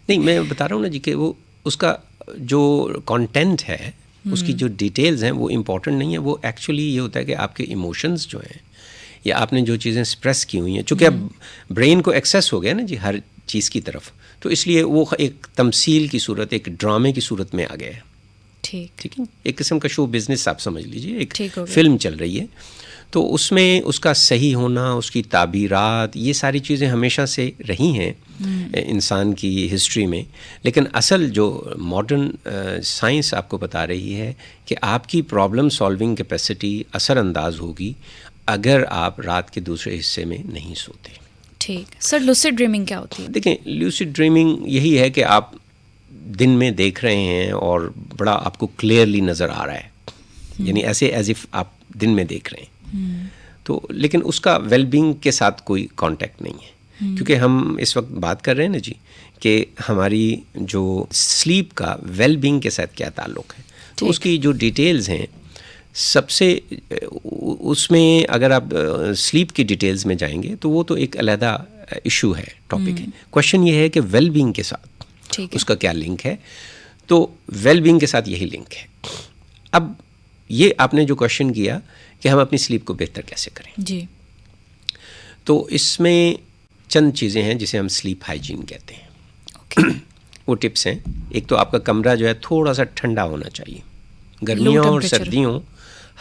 S2: نہیں, میں بتا رہا ہوں نا جی کہ وہ اس کا جو کانٹینٹ ہے, اس کی جو ڈیٹیلز ہیں وہ امپورٹنٹ نہیں ہے. وہ ایکچولی یہ ہوتا ہے کہ آپ کے ایموشنز جو ہیں یا آپ نے جو چیزیں ایکسپریس کی ہوئی ہیں, چونکہ اب برین کو ایکسیس ہو گیا نا جی ہر چیز کی طرف, تو اس لیے وہ ایک تمثیل کی صورت, ایک ڈرامے کی صورت میں آ گیا ہے. ٹھیک ہے, ایک قسم کا شو بزنس آپ سمجھ لیجیے, ایک فلم چل رہی ہے. تو اس میں اس کا صحیح ہونا, اس کی تعبیرات, یہ ساری چیزیں ہمیشہ سے رہی ہیں انسان کی ہسٹری میں. لیکن اصل جو ماڈرن سائنس آپ کو بتا رہی ہے کہ آپ کی پرابلم سالونگ کیپیسٹی اثر انداز ہوگی اگر آپ رات کے دوسرے حصے میں نہیں سوتے.
S1: ٹھیک سر, لوسیڈ ڈریمنگ کیا ہوتی ہے؟
S2: دیکھیں, لوسیڈ ڈریمنگ یہی ہے کہ آپ دن میں دیکھ رہے ہیں اور بڑا آپ کو کلیئرلی نظر آ رہا ہے, یعنی ایسے ایز اف آپ دن میں دیکھ رہے ہیں. تو لیکن اس کا ویل بینگ کے ساتھ کوئی کانٹیکٹ نہیں ہے, کیونکہ ہم اس وقت بات کر رہے ہیں نا جی کہ ہماری جو سلیپ کا ویل بینگ کے ساتھ کیا تعلق ہے. تو اس کی جو ڈیٹیلز ہیں, سب سے اس میں اگر آپ سلیپ کی ڈیٹیلز میں جائیں گے تو وہ تو ایک علیحدہ ایشو ہے, ٹاپک ہے. کوشچن یہ ہے کہ ویل بینگ کے ساتھ اس کا کیا لنک ہے. تو ویل بینگ کے ساتھ یہی لنک ہے. اب یہ آپ نے جو کوشچن کیا کہ ہم اپنی سلیپ کو بہتر کیسے کریں
S1: جی,
S2: تو اس میں چند چیزیں ہیں جسے ہم سلیپ ہائیجین کہتے ہیں. وہ ٹپس ہیں. ایک تو آپ کا کمرہ جو ہے تھوڑا سا ٹھنڈا ہونا چاہیے, گرمیوں اور سردیوں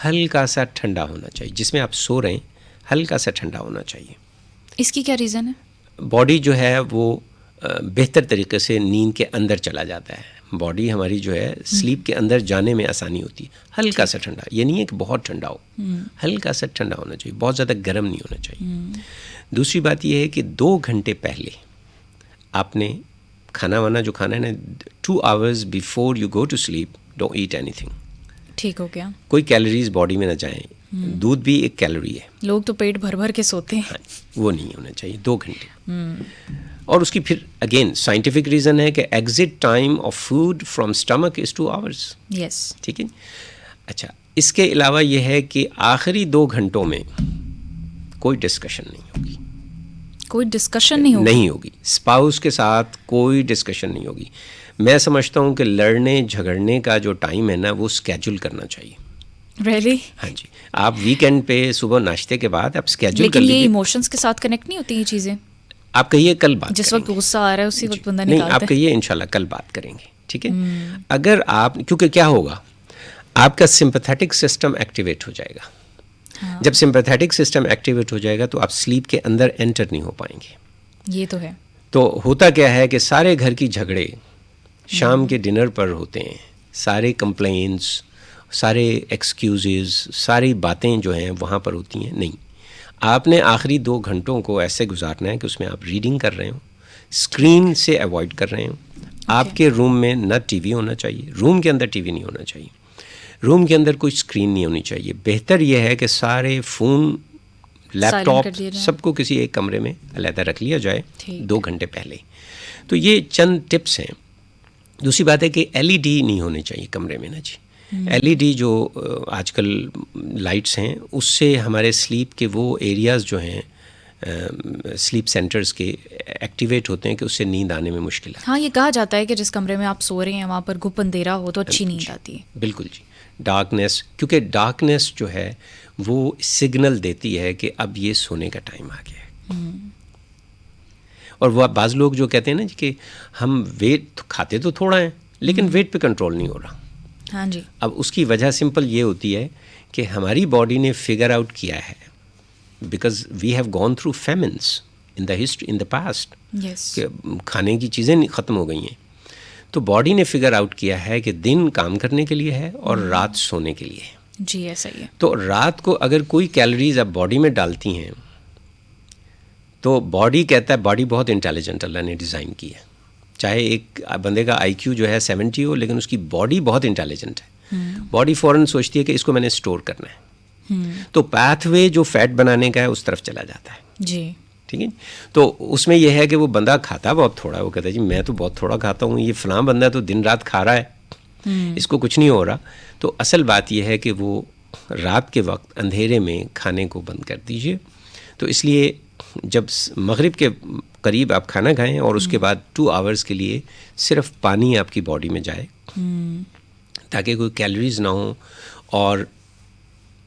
S2: ہلکا سا ٹھنڈا ہونا چاہیے. جس میں آپ سو رہے ہیں ہلکا سا ٹھنڈا ہونا چاہیے.
S1: اس کی کیا ریزن ہے؟
S2: باڈی جو ہے وہ بہتر طریقے سے نیند کے اندر چلا جاتا ہے. باڈی ہماری جو ہے سلیپ کے اندر جانے میں آسانی ہوتی ہے. ہلکا سا ٹھنڈا, یہ نہیں ہے کہ بہت ٹھنڈا ہو, ہلکا سا ٹھنڈا ہونا چاہیے, بہت زیادہ گرم نہیں ہونا چاہیے. دوسری بات یہ ہے کہ 2 گھنٹے پہلے آپ نے کھانا وانا جو کھانا ہے نا, 2 hours before you go to sleep don't eat anything.
S1: ٹھیک ہو گیا.
S2: کوئی کیلوریز باڈی میں نہ جائیں. دودھ بھی ایک کیلوری ہے.
S1: لوگ تو پیٹ بھر بھر کے سوتے ہیں.
S2: وہ نہیں ہونا چاہیے 2 گھنٹے. اور اس کی پھر اگین سائنٹیفک ریزن ہے کہ exit time of food from stomach is 2 hours.
S1: Yes.
S2: ٹھیک ہے. اچھا, اس کے علاوہ یہ ہے کہ آخری 2 گھنٹوں میں کوئی ڈسکشن نہیں ہوگی.
S1: کوئی ڈسکشن نہیں
S2: ہوگی اسپاؤس کے ساتھ کوئی ڈسکشن نہیں ہوگی. میں سمجھتا ہوں کہ لڑنے جھگڑنے کا جو ٹائم ہے نا وہ اسکیجول کرنا چاہیے.
S1: ریئلی؟
S2: ہاں جی, آپ ویکینڈ پہ صبح ناشتے کے بعد آپ اسکیجول کر
S1: لیکن
S2: لیجیے.
S1: یہ ایموشنز کے ساتھ کنیکٹ نہیں ہوتی یہ چیزیں.
S2: آپ کہیے کل بات
S1: جس وقت غصہ آ رہا ہے اسی وقت بندہ
S2: نہیں,
S1: نکالتا ہے.
S2: آپ کہیے انشاءاللہ کل بات کریں گے. ٹھیک ہے. اگر آپ, کیونکہ کیا ہوگا, آپ کا سمپیتھیٹک سسٹم ایکٹیویٹ ہو جائے گا. جب سمپیتھیٹک سسٹم ایکٹیویٹ ہو جائے گا تو آپ سلیپ کے اندر انٹر نہیں ہو پائیں گے.
S1: یہ تو ہے.
S2: تو ہوتا کیا ہے کہ سارے گھر کی جھگڑے شام کے ڈنر پر ہوتے ہیں, سارے کمپلینس, سارے ایکسکیوزز, ساری باتیں جو ہیں وہاں پر ہوتی ہیں. نہیں, آپ نے آخری 2 گھنٹوں کو ایسے گزارنا ہے کہ اس میں آپ ریڈنگ کر رہے ہوں, اسکرین سے ایوائڈ کر رہے ہوں. آپ کے روم میں نہ ٹی وی ہونا چاہیے, روم کے اندر ٹی وی نہیں ہونا چاہیے, روم کے اندر کوئی اسکرین نہیں ہونی چاہیے. بہتر یہ ہے کہ سارے فون, لیپ ٹاپ سب کو کسی ایک کمرے میں علیحدہ رکھ لیا جائے 2 گھنٹے پہلے. تو یہ چند ٹپس ہیں. دوسری بات ہے کہ ایل ای ڈی نہیں ہونے چاہیے کمرے میں نا جی. ایل ای ڈی جو آج کل لائٹس ہیں, اس سے ہمارے سلیپ کے وہ ایریاز جو ہیں سلیپ سینٹرز کے ایکٹیویٹ ہوتے ہیں کہ اس سے نیند آنے میں مشکل ہے.
S1: ہاں, یہ کہا جاتا ہے کہ جس کمرے میں آپ سو رہے ہیں وہاں پر گپ اندھیرا ہو تو اچھی نیند آتی ہے.
S2: بالکل جی. ڈارکنیس, کیونکہ ڈارکنیس جو ہے وہ سگنل دیتی ہے کہ اب یہ سونے کا ٹائم آ گیا ہے. اور وہ بعض لوگ جو کہتے ہیں نا جی کہ ہم ویٹ کھاتے تو تھوڑا ہیں لیکن ویٹ پہ کنٹرول نہیں ہو رہا.
S1: ہاں جی.
S2: اب اس کی وجہ سمپل یہ ہوتی ہے کہ ہماری باڈی نے فگر آؤٹ کیا ہے, because we have gone through famines in the history, in the past, کہ کھانے کی چیزیں ختم ہو گئی ہیں. تو باڈی نے فگر آؤٹ کیا ہے کہ دن کام کرنے کے لیے ہے اور رات سونے کے لیے ہے.
S1: جی ایسا ہی ہے. تو
S2: رات کو اگر کوئی کیلوریز آپ باڈی میں ڈالتی ہیں تو باڈی کہتا ہے, باڈی بہت انٹیلیجنٹ اللہ نے ڈیزائن کی ہے. چاہے ایک بندے کا آئی کیو جو ہے 70 ہو, لیکن اس کی باڈی بہت انٹیلیجنٹ ہے. باڈی فوراً سوچتی ہے کہ اس کو میں نے اسٹور کرنا ہے. تو پیتھ وے جو فیٹ بنانے کا ہے اس طرف چلا جاتا ہے.
S1: جی
S2: ٹھیک ہے. تو اس میں یہ ہے کہ وہ بندہ کھاتا بہت تھوڑا ہے, وہ کہتا ہے جی میں تو بہت تھوڑا کھاتا ہوں, یہ فلاں بندہ تو دن رات کھا رہا ہے, اس کو کچھ نہیں ہو رہا. تو اصل بات یہ ہے کہ وہ رات کے وقت اندھیرے میں کھانے کو بند کر دیجئے. تو اس لیے جب مغرب کے قریب آپ کھانا کھائیں اور اس کے بعد 2 آورز کے لیے صرف پانی آپ کی باڈی میں جائے تاکہ کوئی کیلوریز نہ ہوں اور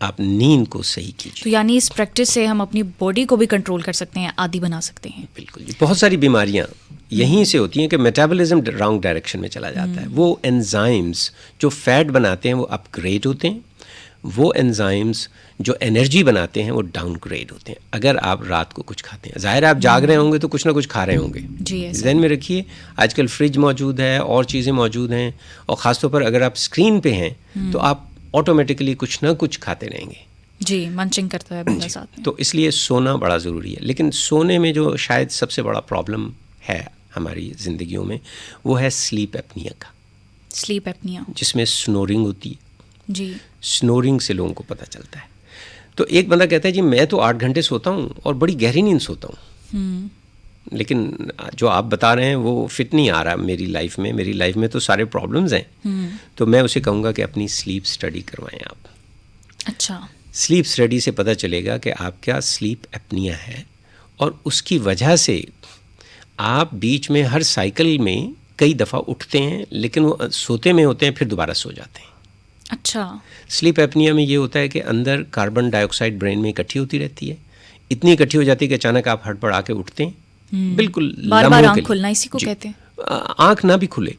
S2: آپ نیند کو صحیح کیجیے.
S1: تو یعنی اس پریکٹس سے ہم اپنی باڈی کو بھی کنٹرول کر سکتے ہیں, عادی بنا سکتے ہیں.
S2: بالکل جی. بہت ساری بیماریاں یہیں سے ہوتی ہیں کہ میٹابولزم رانگ ڈائریکشن میں چلا جاتا ہے. وہ انزائمز جو فیٹ بناتے ہیں وہ اپ گریڈ ہوتے ہیں, وہ انزائمز جو انرجی بناتے ہیں وہ ڈاؤن گریڈ ہوتے ہیں اگر آپ رات کو کچھ کھاتے ہیں. ظاہر ہے آپ جاگ رہے ہوں گے تو کچھ نہ کچھ کھا رہے ہوں گے. ذہن میں رکھیے آج کل فریج موجود ہے اور چیزیں موجود ہیں, اور خاص طور پر اگر آپ اسکرین پہ ہیں تو آپ آٹومیٹکلی کچھ نہ کچھ کھاتے رہیں گے.
S1: جی, منچنگ کرتا ہے بندہ ساتھ میں.
S2: تو اس لیے سونا بڑا ضروری ہے. لیکن سونے میں جو شاید سب سے بڑا پرابلم ہے ہماری زندگیوں میں وہ ہے سلیپ ایپنیا کا.
S1: سلیپ ایپنیا
S2: جس میں سنورنگ ہوتی ہے.
S1: جی,
S2: سنورنگ سے لوگوں کو پتہ چلتا ہے. تو ایک بندہ کہتا ہے جی میں تو 8 گھنٹے سوتا ہوں اور بڑی گہری نیند سوتا ہوں, لیکن جو آپ بتا رہے ہیں وہ فٹ نہیں آ رہا میری لائف میں. میری لائف میں تو سارے پرابلمز ہیں. تو میں اسے کہوں گا کہ اپنی سلیپ اسٹڈی کروائیں آپ.
S1: اچھا.
S2: سلیپ اسٹڈی سے پتہ چلے گا کہ آپ کیا سلیپ ایپنیا ہے, اور اس کی وجہ سے آپ بیچ میں ہر سائیکل میں کئی دفعہ اٹھتے ہیں لیکن وہ سوتے میں ہوتے ہیں پھر دوبارہ سو جاتے ہیں.
S1: اچھا.
S2: سلیپ ایپنیا میں یہ ہوتا ہے کہ اندر کاربن ڈائی آکسائڈ برین میں اکٹھی ہوتی رہتی ہے, اتنی اکٹھی ہو جاتی ہے کہ اچانک آپ ہڑبڑ آ کے اٹھتے ہیں. بالکل
S1: بار بار آنکھ کھلنا اسی کو کہتے ہیں.
S2: آنکھ نہ بھی کھلے,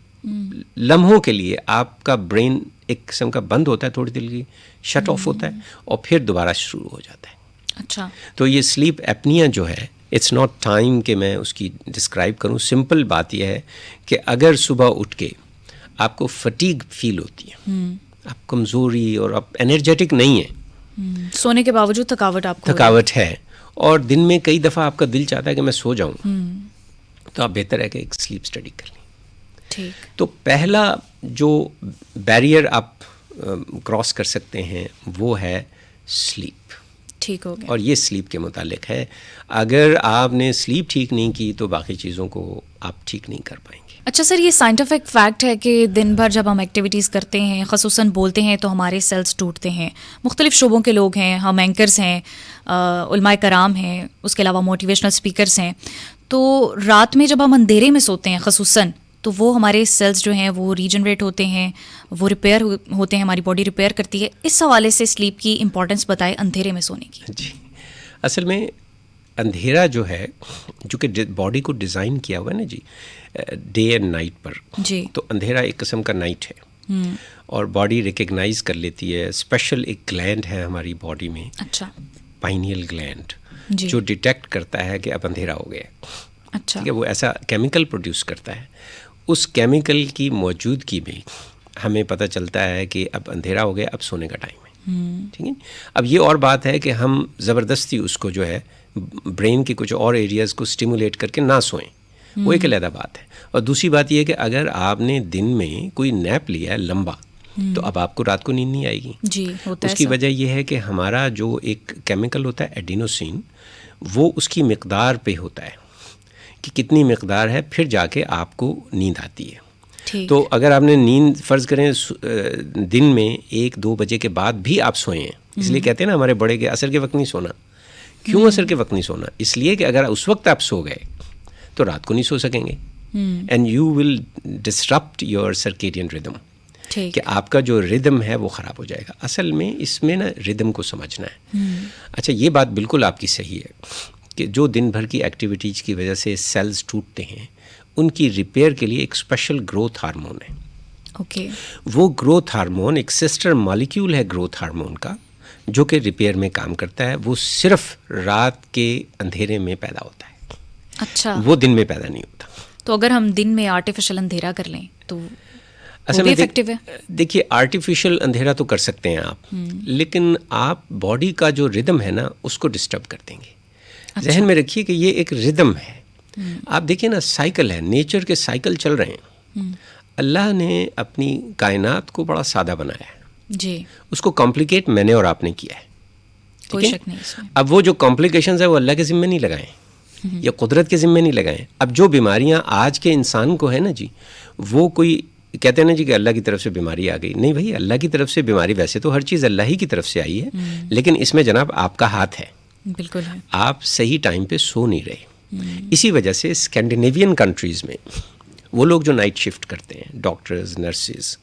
S2: لمحوں کے لیے آپ کا برین ایک قسم کا بند ہوتا ہے, تھوڑی دیر کی شٹ آف ہوتا ہے اور پھر دوبارہ شروع ہو جاتا ہے.
S1: اچھا.
S2: تو یہ سلیپ ایپنیا جو ہے اٹس ناٹ ٹائم کہ میں اس کی ڈسکرائب کروں. سمپل بات یہ ہے کہ اگر صبح اٹھ کے آپ کو فٹیگ فیل ہوتی ہے, آپ کمزوری اور آپ انرجیٹک نہیں ہیں,
S1: سونے کے باوجود
S2: تھکاوٹ ہے, اور دن میں کئی دفعہ آپ کا دل چاہتا ہے کہ میں سو جاؤں, تو آپ بہتر ہے کہ ایک سلیپ اسٹڈی کر لیں.
S1: ٹھیک.
S2: تو پہلا جو بیریئر آپ کراس کر سکتے ہیں وہ ہے سلیپ.
S1: ٹھیک ہو گیا.
S2: اور یہ سلیپ کے متعلق ہے. اگر آپ نے سلیپ ٹھیک نہیں کی تو باقی چیزوں کو آپ ٹھیک نہیں کر پائیں گے.
S1: اچھا سر, یہ سائنٹیفک فیکٹ ہے کہ دن بھر جب ہم ایکٹیویٹیز کرتے ہیں, خصوصاً بولتے ہیں, تو ہمارے سیلز ٹوٹتے ہیں. مختلف شعبوں کے لوگ ہیں, ہم اینکرز ہیں, علماء کرام ہیں, اس کے علاوہ موٹیویشنل اسپیکرز ہیں. تو رات میں جب ہم اندھیرے میں سوتے ہیں خصوصاً, تو وہ ہمارے سیلز جو ہیں وہ ریجنریٹ ہوتے ہیں, وہ ریپیئر ہوتے ہیں, ہماری باڈی ریپیئر کرتی ہے. اس حوالے سے سلیپ کی امپورٹنس بتائے اندھیرے میں سونے کی.
S2: جی, اصل میں اندھیرا جو ہے جو کہ باڈی کو ڈیزائن کیا ہوا ہے نا جی, ڈے اینڈ نائٹ پر.
S1: جی.
S2: تو اندھیرا ایک قسم کا نائٹ ہے اور باڈی ریکگنائز کر لیتی ہے. اسپیشل ایک گلینڈ ہے ہماری باڈی میں,
S1: اچھا,
S2: پائنیل گلینڈ,
S1: جی,
S2: جو ڈیٹیکٹ کرتا ہے کہ اب اندھیرا ہو گیا.
S1: اچھا,
S2: ٹھیک ہے, وہ ایسا کیمیکل پروڈیوس کرتا ہے. اس کیمیکل کی موجودگی میں ہمیں پتہ چلتا ہے کہ اب اندھیرا ہو گیا, اب سونے کا ٹائم ہے. ٹھیک ہے. اب یہ اور بات ہے کہ ہم زبردستی اس کو جو ہے برین کے کچھ اور ایریاز کو اسٹیمولیٹ کر کے نہ سوئیں, وہ ایک علیحدہ بات ہے. اور دوسری بات یہ ہے کہ اگر آپ نے دن میں کوئی نیپ لیا ہے لمبا, تو اب آپ کو رات کو نیند نہیں آئے گی.
S1: جی, ہوتا ہے.
S2: اس کی وجہ یہ ہے کہ ہمارا جو ایک کیمیکل ہوتا ہے ایڈینوسین, وہ اس کی مقدار پہ ہوتا ہے کہ کتنی مقدار ہے, پھر جا کے آپ کو نیند آتی ہے. تو اگر آپ نے نیند فرض کریں دن میں 1-2 بجے کے بعد بھی آپ سوئیں ہیں, اس لیے کہتے ہیں نا ہمارے بڑے کے عصر کے وقت نہیں سونا. کیوں عصر کے وقت نہیں سونا؟ اس لیے کہ اگر اس وقت آپ سو گئے تو رات کو نہیں سو سکیں گے, and you will disrupt your circadian ردم, کہ آپ کا جو ردم ہے وہ خراب ہو جائے گا. اصل میں اس میں نا ردم کو سمجھنا ہے. اچھا, یہ بات بالکل آپ کی صحیح ہے کہ جو دن بھر کی ایکٹیویٹیز کی وجہ سے سیلز ٹوٹتے ہیں, ان کی ریپیئر کے لیے ایک اسپیشل گروتھ ہارمون ہے.
S1: اوکے.
S2: وہ گروتھ ہارمون ایک سسٹر مالیکیول ہے گروتھ ہارمون کا, جو کہ ریپیئر میں کام کرتا ہے. وہ صرف رات کے اندھیرے میں پیدا ہوتا ہے.
S1: اچھا,
S2: وہ دن میں پیدا نہیں ہوتا.
S1: تو اگر ہم دن میں آرٹیفیشل اندھیرا کر لیں تو
S2: اصل میں
S1: افیکٹو ہے؟
S2: دیکھیے, آرٹیفیشل اندھیرا تو کر سکتے ہیں آپ, لیکن آپ باڈی کا جو ردم ہے نا اس کو ڈسٹرب کر دیں گے. ذہن میں رکھیے کہ یہ ایک ردم ہے. آپ دیکھیں نا, سائیکل ہے, نیچر کے سائیکل چل رہے ہیں. اللہ نے اپنی کائنات کو بڑا سادہ بنایا ہے.
S1: جی.
S2: اس کو کمپلیکیٹ میں نے اور آپ نے کیا ہے.
S1: کوئی شک نہیں اس میں.
S2: اب وہ جو کمپلیکیشنز ہیں وہ اللہ کے ذمہ نہیں لگائیں یا قدرت کے ذمہ نہیں لگائیں. اب جو بیماریاں آج کے انسان کو ہے نا جی, وہ کوئی کہتے ہیں نا جی کہ اللہ کی طرف سے بیماری آ گئی. نہیں بھائی, اللہ کی طرف سے بیماری, ویسے تو ہر چیز اللہ ہی کی طرف سے آئی ہے, لیکن اس میں جناب آپ کا ہاتھ ہے.
S1: بالکل ہے.
S2: آپ صحیح ٹائم پہ سو نہیں رہے. اسی وجہ سے اسکینڈینیوین کنٹریز میں وہ لوگ جو نائٹ شفٹ کرتے ہیں, ڈاکٹرز, نرسز,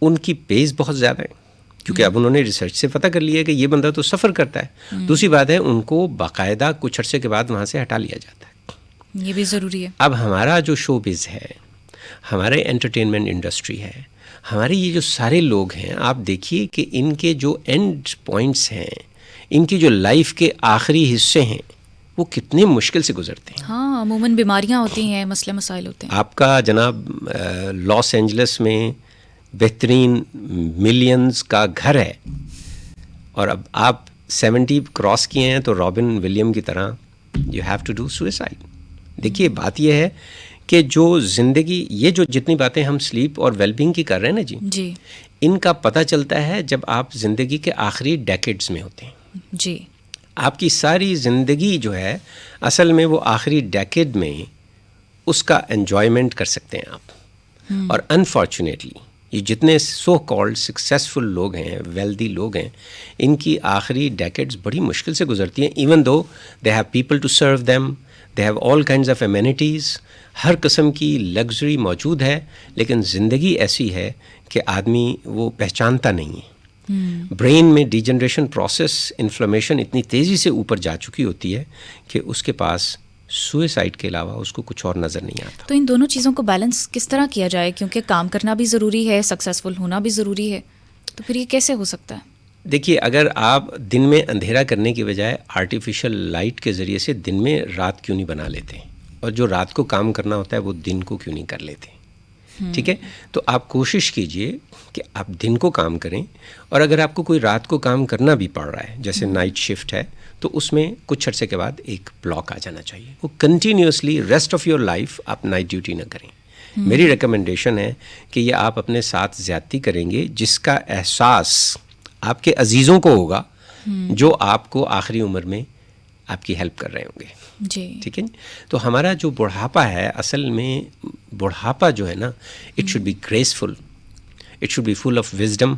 S2: ان کی پیز بہت زیادہ ہے, کیونکہ اب انہوں نے ریسرچ سے پتہ کر لیا کہ یہ بندہ تو سفر کرتا ہے. دوسری بات ہے, ان کو باقاعدہ کچھ عرصے کے بعد وہاں سے ہٹا لیا جاتا ہے.
S1: یہ بھی ضروری ہے.
S2: اب ہمارا جو شو بز ہے, ہمارے انٹرٹینمنٹ انڈسٹری ہے, ہمارے یہ جو سارے لوگ ہیں, آپ دیکھیے کہ ان کے جو اینڈ پوائنٹس ہیں, ان کی جو لائف کے آخری حصے ہیں, وہ کتنے مشکل سے گزرتے ہیں.
S1: ہاں, عموماً بیماریاں ہوتی ہیں, مسئلے مسائل ہوتے ہیں.
S2: آپ کا جناب لاس اینجلس میں بہترین ملینز کا گھر ہے, اور اب آپ 70 کراس کیے ہیں تو رابن ولیم کی طرح you have to do suicide. دیکھیے, بات یہ ہے کہ جو زندگی, یہ جو جتنی باتیں ہم سلیپ اور ویل بینگ کی کر رہے ہیں نا جی, ان کا پتہ چلتا ہے جب آپ زندگی کے آخری ڈیکیڈز میں ہوتے ہیں.
S1: جی.
S2: آپ کی ساری زندگی جو ہے اصل میں وہ آخری ڈیکیڈ میں اس کا انجوائمنٹ کر سکتے ہیں آپ. اور انفارچونیٹلی یہ جتنے سو کالڈ سکسیزفل لوگ ہیں, ویلدی لوگ ہیں, ان کی آخری ڈیکیڈز بڑی مشکل سے گزرتی ہیں. Even though they have people to serve them, they have all kinds of amenities, ہر قسم کی لگژری موجود ہے, لیکن زندگی ایسی ہے کہ آدمی وہ پہچانتا نہیں ہے. برین میں ڈی جنریشن پروسیس, انفلیمیشن اتنی تیزی سے اوپر جا چکی ہوتی ہے کہ اس کے پاس سوئسائڈ کے علاوہ اس کو کچھ اور نظر نہیں آتا.
S1: تو ان دونوں چیزوں کو بیلنس کس طرح کیا جائے, کیونکہ کام کرنا بھی ضروری ہے, سکسیزفل ہونا بھی ضروری ہے, تو پھر یہ کیسے ہو سکتا ہے؟
S2: دیکھیے, اگر آپ دن میں اندھیرا کرنے کی بجائے آرٹیفیشل لائٹ کے ذریعے سے دن میں رات کیوں نہیں بنا لیتے, اور جو رات کو کام کرنا ہوتا ہے وہ دن کو کیوں نہیں کر لیتے؟ ٹھیک ہے, تو آپ کوشش کیجئے کہ آپ دن کو کام کریں, اور اگر آپ کو کوئی رات کو کام کرنا بھی پڑ رہا ہے, جیسے نائٹ شفٹ ہے, تو اس میں کچھ عرصے کے بعد ایک بلاک آ جانا چاہیے. وہ continuously rest of your life آپ نائٹ ڈیوٹی نہ کریں. میری ریکمنڈیشن ہے کہ یہ آپ اپنے ساتھ زیادتی کریں گے, جس کا احساس آپ کے عزیزوں کو ہوگا جو آپ کو آخری عمر میں آپ کی ہیلپ کر رہے ہوں گے.
S1: جی.
S2: ٹھیک ہے. تو ہمارا جو بڑھاپا ہے, اصل میں بڑھاپا جو ہے نا, it should be graceful, it should be full of wisdom.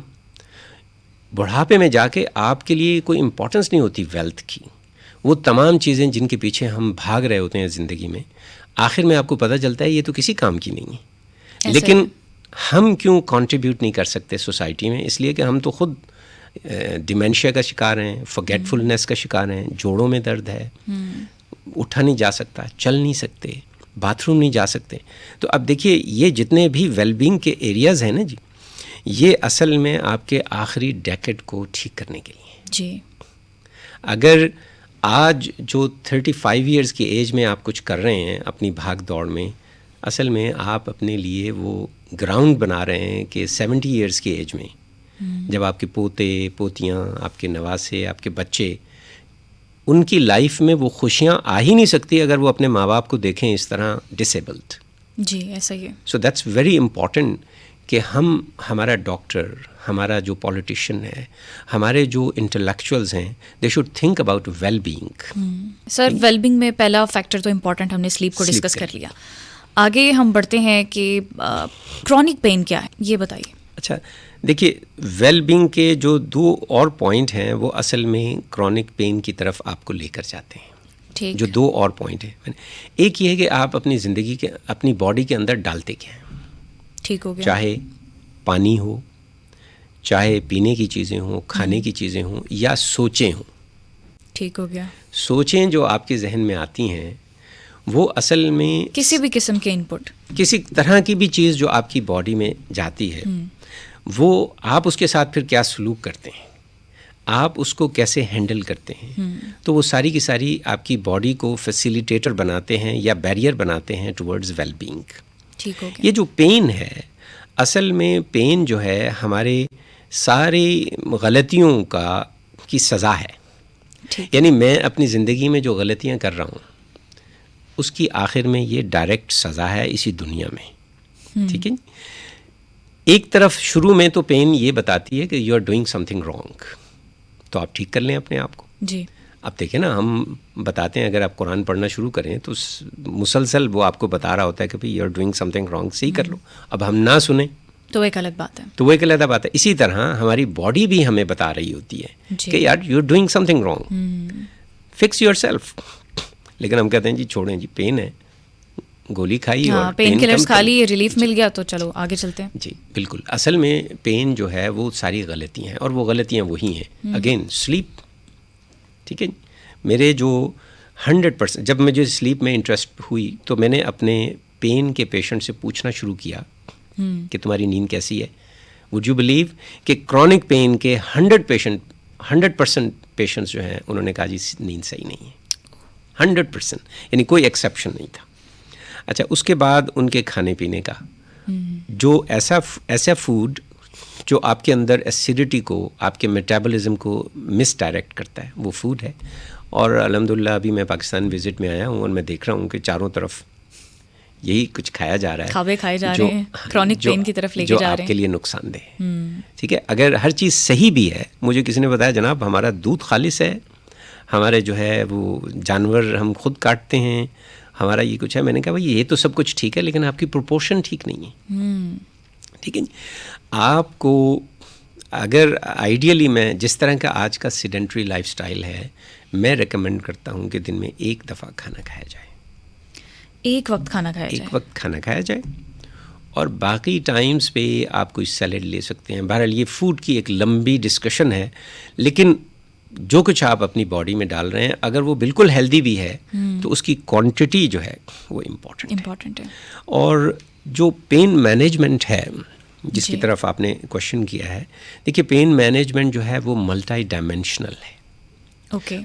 S2: بڑھاپے میں جا کے آپ کے لیے کوئی امپورٹنس نہیں ہوتی ویلتھ کی. وہ تمام چیزیں جن کے پیچھے ہم بھاگ رہے ہوتے ہیں زندگی میں, آخر میں آپ کو پتہ چلتا ہے یہ تو کسی کام کی نہیں ہے. لیکن ہم کیوں کنٹریبیوٹ نہیں کر سکتے سوسائٹی میں؟ اس لیے کہ ہم تو خود ڈیمینشیا کا شکار ہیں, فرگیٹفلنس کا شکار ہیں, جوڑوں میں درد ہے, اٹھا نہیں جا سکتا, چل نہیں سکتے, باتھ روم نہیں جا سکتے. تو اب دیکھیے یہ جتنے بھی ویل بینگ کے ایریاز ہیں نا جی, یہ اصل میں آپ کے آخری ڈیکیڈ کو ٹھیک کرنے کے لیے
S1: جی.
S2: اگر آج جو 35 ایئرز کی ایج میں آپ کچھ کر رہے ہیں اپنی بھاگ دوڑ میں, اصل میں آپ اپنے لیے وہ گراؤنڈ بنا رہے ہیں کہ 70 ایئرز کی ایج میں جب آپ کے پوتے پوتیاں, آپ کے نواسے, آپ کے بچے, ان کی لائف میں وہ خوشیاں آ ہی نہیں سکتی اگر وہ اپنے ماں باپ کو دیکھیں اس طرح ڈسیبلڈ.
S1: جی ایسا ہی ہے.
S2: سو دیٹس ویری امپورٹنٹ کہ ہمارا ڈاکٹر, ہمارا جو پولیٹیشین ہے, ہمارے جو انٹلیکچوئلز ہیں, they should think about well being.
S1: Sir well being میں پہلا فیکٹر تو امپورٹنٹ ہم نے سلیپ کو ڈسکس کر لیا. آگے ہم بڑھتے ہیں کہ کرونک پین کیا ہے, یہ بتائیے.
S2: اچھا دیکھیے, ویل بینگ کے جو 2 اور پوائنٹ ہیں وہ اصل میں کرونک پین کی طرف آپ کو لے کر جاتے ہیں.
S1: ٹھیک.
S2: جو 2 اور پوائنٹ ہیں, ایک یہ ہے کہ آپ اپنی زندگی کے اپنی باڈی کے اندر ڈالتے کیا ہیں.
S1: ٹھیک ہو گیا.
S2: چاہے پانی ہو, چاہے پینے کی چیزیں ہوں, کھانے کی چیزیں ہوں, یا سوچیں ہوں.
S1: ٹھیک ہو گیا.
S2: سوچیں جو آپ کے ذہن میں آتی ہیں وہ اصل میں
S1: کسی بھی قسم کے انپٹ,
S2: کسی طرح کی بھی چیز جو آپ کی باڈی میں جاتی ہے, وہ آپ اس کے ساتھ پھر کیا سلوک کرتے ہیں, آپ اس کو کیسے ہینڈل کرتے ہیں, تو وہ ساری کی ساری آپ کی باڈی کو فیسیلیٹیٹر بناتے ہیں یا بیریئر بناتے ہیں ٹورڈز ویل بینگ.
S1: ٹھیک ہو گیا.
S2: یہ جو پین ہے, اصل میں پین جو ہے ہمارے ساری غلطیوں کی سزا ہے. یعنی میں اپنی زندگی میں جو غلطیاں کر رہا ہوں اس کی آخر میں یہ ڈائریکٹ سزا ہے اسی دنیا میں. ٹھیک ہے. ایک طرف شروع میں تو پین یہ بتاتی ہے کہ you are doing something wrong, تو آپ ٹھیک کر لیں اپنے آپ کو.
S1: جی.
S2: اب دیکھیں نا, ہم بتاتے ہیں اگر آپ قرآن پڑھنا شروع کریں تو مسلسل وہ آپ کو بتا رہا ہوتا ہے کہ بھائی you are doing something wrong, صحیح کر لو. اب ہم نہ سنیں
S1: تو ایک الگ بات ہے.
S2: تو وہ ایک علیحدہ بات ہے. اسی طرح ہماری باڈی بھی ہمیں بتا رہی ہوتی ہے کہ یار you are doing something wrong, fix yourself. لیکن ہم کہتے ہیں جی چھوڑیں جی, پین ہے, گولی کھائی اور
S1: پین کلرز کھا لی, ریلیف مل گیا تو چلو آگے چلتے ہیں.
S2: جی بالکل. اصل میں پین جو ہے وہ ساری غلطیاں ہیں, اور وہ غلطیاں وہی ہیں. Again slip. ٹھیک ہے. میرے جو 100% جب مجھے سلیپ میں انٹرسٹ ہوئی تو میں نے اپنے پین کے پیشنٹ سے پوچھنا شروع کیا کہ تمہاری نیند کیسی ہے. وڈ یو بلیو کہ کرونک پین کے 100% پیشنٹس جو ہیں انہوں نے کہا جی نیند صحیح نہیں ہے. 100%, یعنی کوئی ایکسیپشن نہیں تھا. اچھا, اس کے بعد ان کے کھانے پینے کا جو ایسا فوڈ جو آپ کے اندر ایسیڈیٹی کو, آپ کے میٹابولزم کو مس ڈائریکٹ کرتا ہے, وہ فوڈ ہے. اور الحمدللہ ابھی میں پاکستان وزٹ میں آیا ہوں اور میں دیکھ رہا ہوں کہ چاروں طرف یہی کچھ کھایا جا رہا ہے,
S1: کھاوے کھائے جا رہے ہیں, کرونک پین کی طرف لے کے جا رہے ہیں,
S2: جو آپ کے لیے نقصان دہ ہے. ٹھیک ہے. اگر ہر چیز صحیح بھی ہے, مجھے کسی نے بتایا جناب ہمارا دودھ خالص ہے, ہمارے جو ہے وہ جانور ہم خود کاٹتے ہیں, ہمارا یہ کچھ ہے. میں نے کہا بھائی یہ تو سب کچھ ٹھیک ہے لیکن آپ کی پروپورشن ٹھیک نہیں ہے. ٹھیک ہے. آپ کو اگر آئیڈیلی میں جس طرح کا آج کا سیڈنٹری لائف سٹائل ہے, میں ریکمینڈ کرتا ہوں کہ دن میں ایک دفعہ کھانا کھایا جائے.
S1: ایک وقت کھانا کھایا جائے.
S2: ایک وقت کھانا کھایا جائے, اور باقی ٹائمز پہ آپ کوئی سیلیڈ لے سکتے ہیں. بہرحال یہ فوڈ کی ایک لمبی ڈسکشن ہے, لیکن جو کچھ آپ اپنی باڈی میں ڈال رہے ہیں اگر وہ بالکل ہیلدی بھی ہے تو اس کی کوانٹٹی جو ہے وہ امپورٹنٹ ہے. اور جو پین مینجمنٹ ہے جس کی طرف آپ نے کوشچن کیا ہے, دیکھیے پین مینجمنٹ جو ہے وہ ملٹی ڈائمینشنل ہے.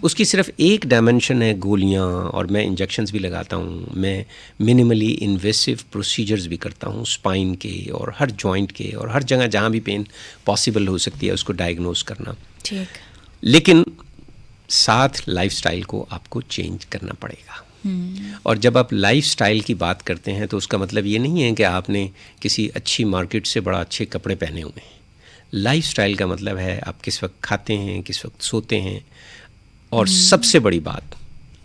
S2: اس کی صرف ایک ڈائمینشن ہے گولیاں, اور میں انجیکشنز بھی لگاتا ہوں, میں منیملی انویسو پروسیجرز بھی کرتا ہوں اسپائن کے اور ہر جوائنٹ کے, اور ہر جگہ جہاں بھی پین پاسبل ہو سکتی ہے اس کو ڈائگنوز کرنا. لیکن ساتھ لائف سٹائل کو آپ کو چینج کرنا پڑے گا. اور جب آپ لائف سٹائل کی بات کرتے ہیں تو اس کا مطلب یہ نہیں ہے کہ آپ نے کسی اچھی مارکیٹ سے بڑا اچھے کپڑے پہنے ہوئے ہیں. لائف سٹائل کا مطلب ہے آپ کس وقت کھاتے ہیں, کس وقت سوتے ہیں, اور سب سے بڑی بات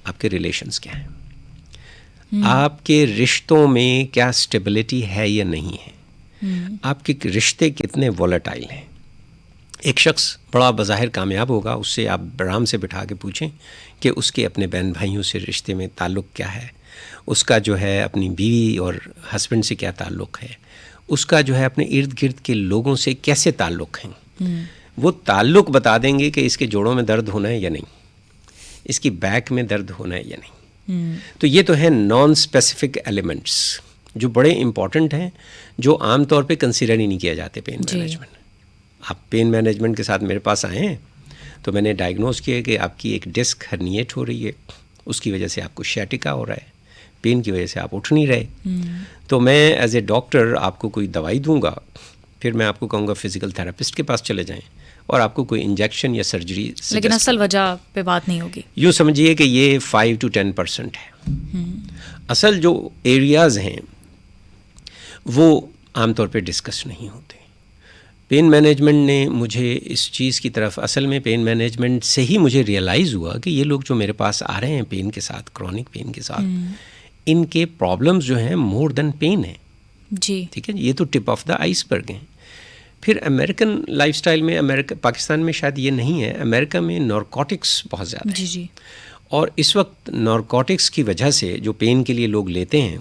S2: آپ کے ریلیشنز کیا ہیں, آپ کے رشتوں میں کیا اسٹیبلٹی ہے یا نہیں ہے, آپ کے رشتے کتنے وولیٹائل ہیں. ایک شخص بڑا بظاہر کامیاب ہوگا, اس سے آپ آرام سے بٹھا کے پوچھیں کہ اس کے اپنے بہن بھائیوں سے رشتے میں تعلق کیا ہے, اس کا جو ہے اپنی بیوی اور ہسبینڈ سے کیا تعلق ہے, اس کا جو ہے اپنے ارد گرد کے لوگوں سے کیسے تعلق ہیں. وہ تعلق بتا دیں گے کہ اس کے جوڑوں میں درد ہونا ہے یا نہیں, اس کی بیک میں درد ہونا ہے یا نہیں. تو یہ تو ہیں نان اسپیسیفک ایلیمنٹس جو بڑے امپورٹنٹ ہیں، جو عام طور پہ کنسیڈر ہی نہیں کیا جاتے پین مینجمنٹ. آپ پین مینجمنٹ کے ساتھ میرے پاس آئے ہیں تو میں نے ڈائگنوز کیا کہ آپ کی ایک ڈسک ہرنیٹ ہو رہی ہے، اس کی وجہ سے آپ کو شیٹکا ہو رہا ہے، پین کی وجہ سے آپ اٹھ نہیں رہے. تو میں ایز اے ڈاکٹر آپ کو کوئی دوائی دوں گا، پھر میں آپ کو کہوں گا فزیکل تھراپسٹ کے پاس چلے جائیں اور آپ کو کوئی انجیکشن یا سرجری.
S1: لیکن اصل وجہ پہ بات نہیں ہوگی.
S2: یوں سمجھیے کہ یہ 5 to 10% ہے. اصل جو ایریاز ہیں وہ عام طور پہ ڈسکس نہیں ہوتے. پین مینجمنٹ نے مجھے اس چیز کی طرف، اصل میں پین مینجمنٹ سے ہی مجھے ریئلائز ہوا کہ یہ لوگ جو میرے پاس آ رہے ہیں پین کے ساتھ، کرونک پین کے ساتھ، ان کے پرابلمز جو ہیں مور دین پین ہیں.
S1: جی
S2: ٹھیک ہے، یہ تو ٹپ آف دا آئس برگ ہیں. پھر امریکن لائف سٹائل میں، پاکستان میں شاید یہ نہیں ہے، امریکہ میں نارکوٹکس بہت زیادہ ہیں.
S1: جی
S2: اور اس وقت نارکوٹکس کی وجہ سے جو پین کے لیے لوگ لیتے ہیں،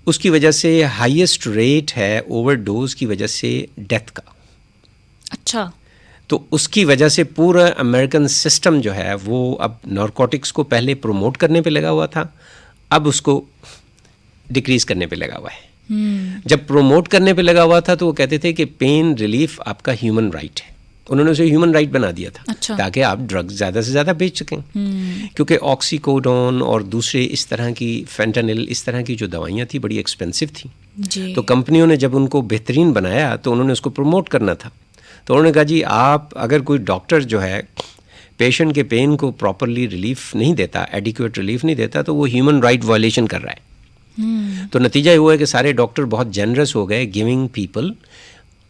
S2: اس کی وجہ سے ہائیسٹ ریٹ ہے اوور ڈوز کی وجہ سے ڈیتھ کا.
S1: اچھا.
S2: تو اس کی وجہ سے پورا امریکن سسٹم جو ہے وہ اب نارکوٹکس کو پہلے پروموٹ کرنے پہ لگا ہوا تھا، اب اس کو ڈکریز کرنے پہ لگا ہوا ہے. جب پروموٹ کرنے پہ لگا ہوا تھا تو وہ کہتے تھے کہ پین ریلیف آپ کا ہیومن رائٹ ہے. انہوں نے اسے ہیومن رائٹ بنا دیا تھا.
S1: اچھا.
S2: تاکہ آپ ڈرگ زیادہ سے زیادہ بیچ سکیں. کیونکہ آکسی کوڈون اور دوسرے اس طرح کی فینٹانل، اس طرح کی جو دوائیاں تھیں بڑی ایکسپینسو تھیں.
S1: جی.
S2: تو کمپنیوں نے جب ان کو بہترین بنایا تو انہوں نے اس کو پروموٹ کرنا تھا. تو انہوں نے کہا جی آپ اگر کوئی ڈاکٹر جو ہے پیشنٹ کے پین کو پراپرلی ریلیف نہیں دیتا، ایڈیکویٹ ریلیف نہیں دیتا، تو وہ ہیومن رائٹ وائلیشن کر رہا ہے. تو نتیجہ یہ ہوا ہے کہ سارے ڈاکٹر بہت جنرس ہو گئے گیونگ پیپل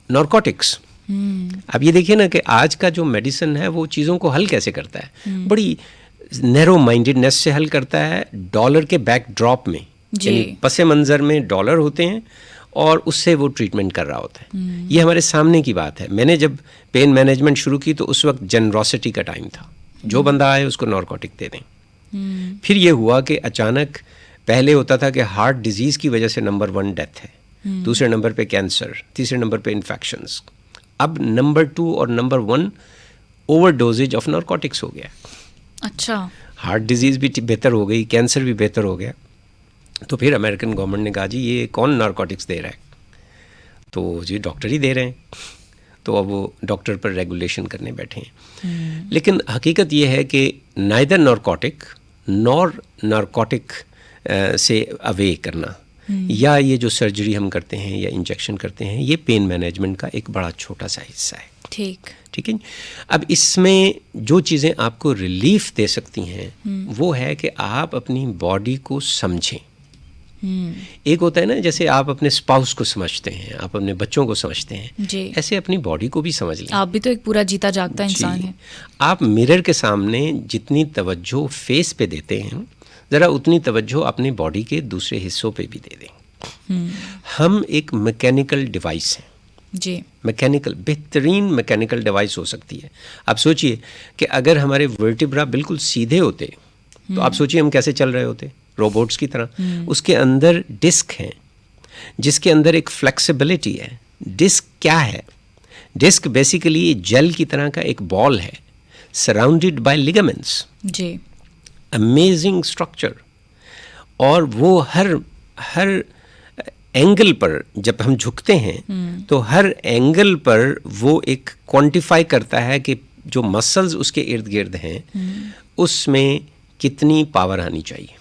S2: نارکوٹکس. اب یہ دیکھیے نا کہ آج کا جو میڈیسن ہے وہ چیزوں کو حل کیسے کرتا ہے، بڑی نیرو مائنڈیڈنیس سے حل کرتا ہے، ڈالر کے بیک ڈراپ میں. یعنی پس منظر میں ڈالر ہوتے ہیں اور اس سے وہ ٹریٹمنٹ کر رہا ہوتا ہے. یہ ہمارے سامنے کی بات ہے. میں نے جب پین مینجمنٹ شروع کی تو اس وقت جنروسٹی کا ٹائم تھا، جو بندہ آئے اس کو نارکوٹک دے دیں. پھر یہ ہوا کہ اچانک پہلے ہوتا تھا کہ ہارٹ ڈیزیز کی وجہ سے نمبر 1 ڈیتھ ہے، دوسرے نمبر پہ کینسر، تیسرے نمبر پہ انفیکشنز. اب نمبر 2 اور number 1 over dosage of narcotics ہو گیا.
S1: اچھا.
S2: ہارٹ ڈیزیز بھی بہتر ہو گئی، کینسر بھی بہتر ہو گیا. تو پھر امریکن گورنمنٹ نے کہا جی یہ کون نارکوٹکس دے رہا ہے؟ تو جی ڈاکٹر ہی دے رہے ہیں. تو اب وہ ڈاکٹر پر ریگولیشن کرنے بیٹھے ہیں. لیکن حقیقت یہ ہے کہ نائدر نارکوٹک نور نارکوٹک سے اوے کرنا یا یہ جو سرجری ہم کرتے ہیں یا انجیکشن کرتے ہیں، یہ پین مینجمنٹ کا ایک بڑا چھوٹا سا حصہ ہے. ٹھیک ہے. اب اس میں جو چیزیں آپ کو ریلیف دے سکتی ہیں وہ ہے کہ آپ اپنی باڈی کو سمجھیں. ایک ہوتا ہے نا جیسے آپ اپنے اسپاؤس کو سمجھتے ہیں، آپ اپنے بچوں کو سمجھتے ہیں، ایسے اپنی باڈی کو بھی سمجھ لیں.
S1: آپ بھی تو ایک پورا جیتا جاگتا انسان ہے.
S2: آپ مرر کے سامنے جتنی توجہ فیس پہ دیتے ہیں، ذرا اتنی توجہ اپنی باڈی کے دوسرے حصوں پہ بھی دے دیں. ہم ایک میکینیکل ڈیوائس ہیں.
S1: جی.
S2: میکینیکل، بہترین میکینیکل ڈیوائس ہو سکتی ہے. آپ سوچئے کہ اگر ہمارے ورٹیبرا بالکل سیدھے ہوتے تو آپ سوچئے ہم کیسے چل رہے ہوتے، روبوٹس کی طرح. اس کے اندر ڈسک ہیں جس کے اندر ایک فلیکسیبلٹی ہے. ڈسک کیا ہے؟ ڈسک بیسیکلی جیل کی طرح کا ایک بال ہے سراؤنڈیڈ بائی لیگامنٹس.
S1: جی.
S2: Amazing structure. اور وہ ہر اینگل پر جب ہم جھکتے ہیں تو ہر اینگل پر وہ ایک کوانٹیفائی کرتا ہے کہ جو مسلز اس کے ارد گرد ہیں اس میں کتنی پاور آنی چاہیے.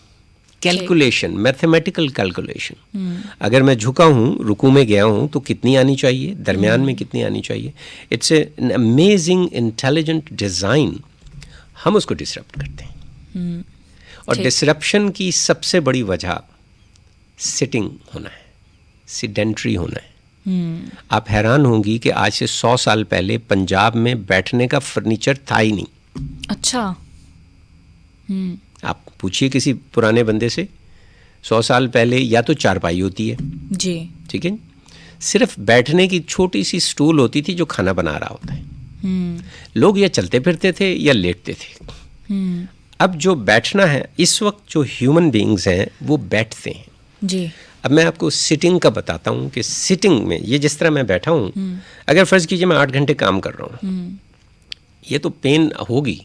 S2: Calculation, mathematical calculation. اگر میں جھکا ہوں، رکوع میں گیا ہوں تو کتنی آنی چاہیے، درمیان میں کتنی آنی چاہیے. It's an amazing intelligent design. ہم اس کو ڈسرپٹ کرتے ہیں. اور ڈسرپشن کی سب سے بڑی وجہ سٹنگ ہونا ہے، سیڈنٹری ہونا ہے. آپ حیران ہوں گی کہ آج سے 100 سال پہلے پنجاب میں بیٹھنے کا فرنیچر تھا ہی نہیں.
S1: اچھا.
S2: آپ پوچھئے کسی پرانے بندے سے، 100 سال پہلے یا تو چارپائی ہوتی ہے.
S1: جی.
S2: ٹھیک ہے. صرف بیٹھنے کی چھوٹی سی سٹول ہوتی تھی جو کھانا بنا رہا ہوتا ہے. لوگ یا چلتے پھرتے تھے یا لیٹتے تھے. اب جو بیٹھنا ہے، اس وقت جو ہیومن بینگز ہیں وہ بیٹھتے ہیں.
S1: جی.
S2: اب میں آپ کو سٹنگ کا بتاتا ہوں کہ سٹنگ میں یہ جس طرح میں بیٹھا ہوں، اگر فرض کیجئے میں 8 گھنٹے کام کر رہا ہوں، یہ تو پین ہوگی.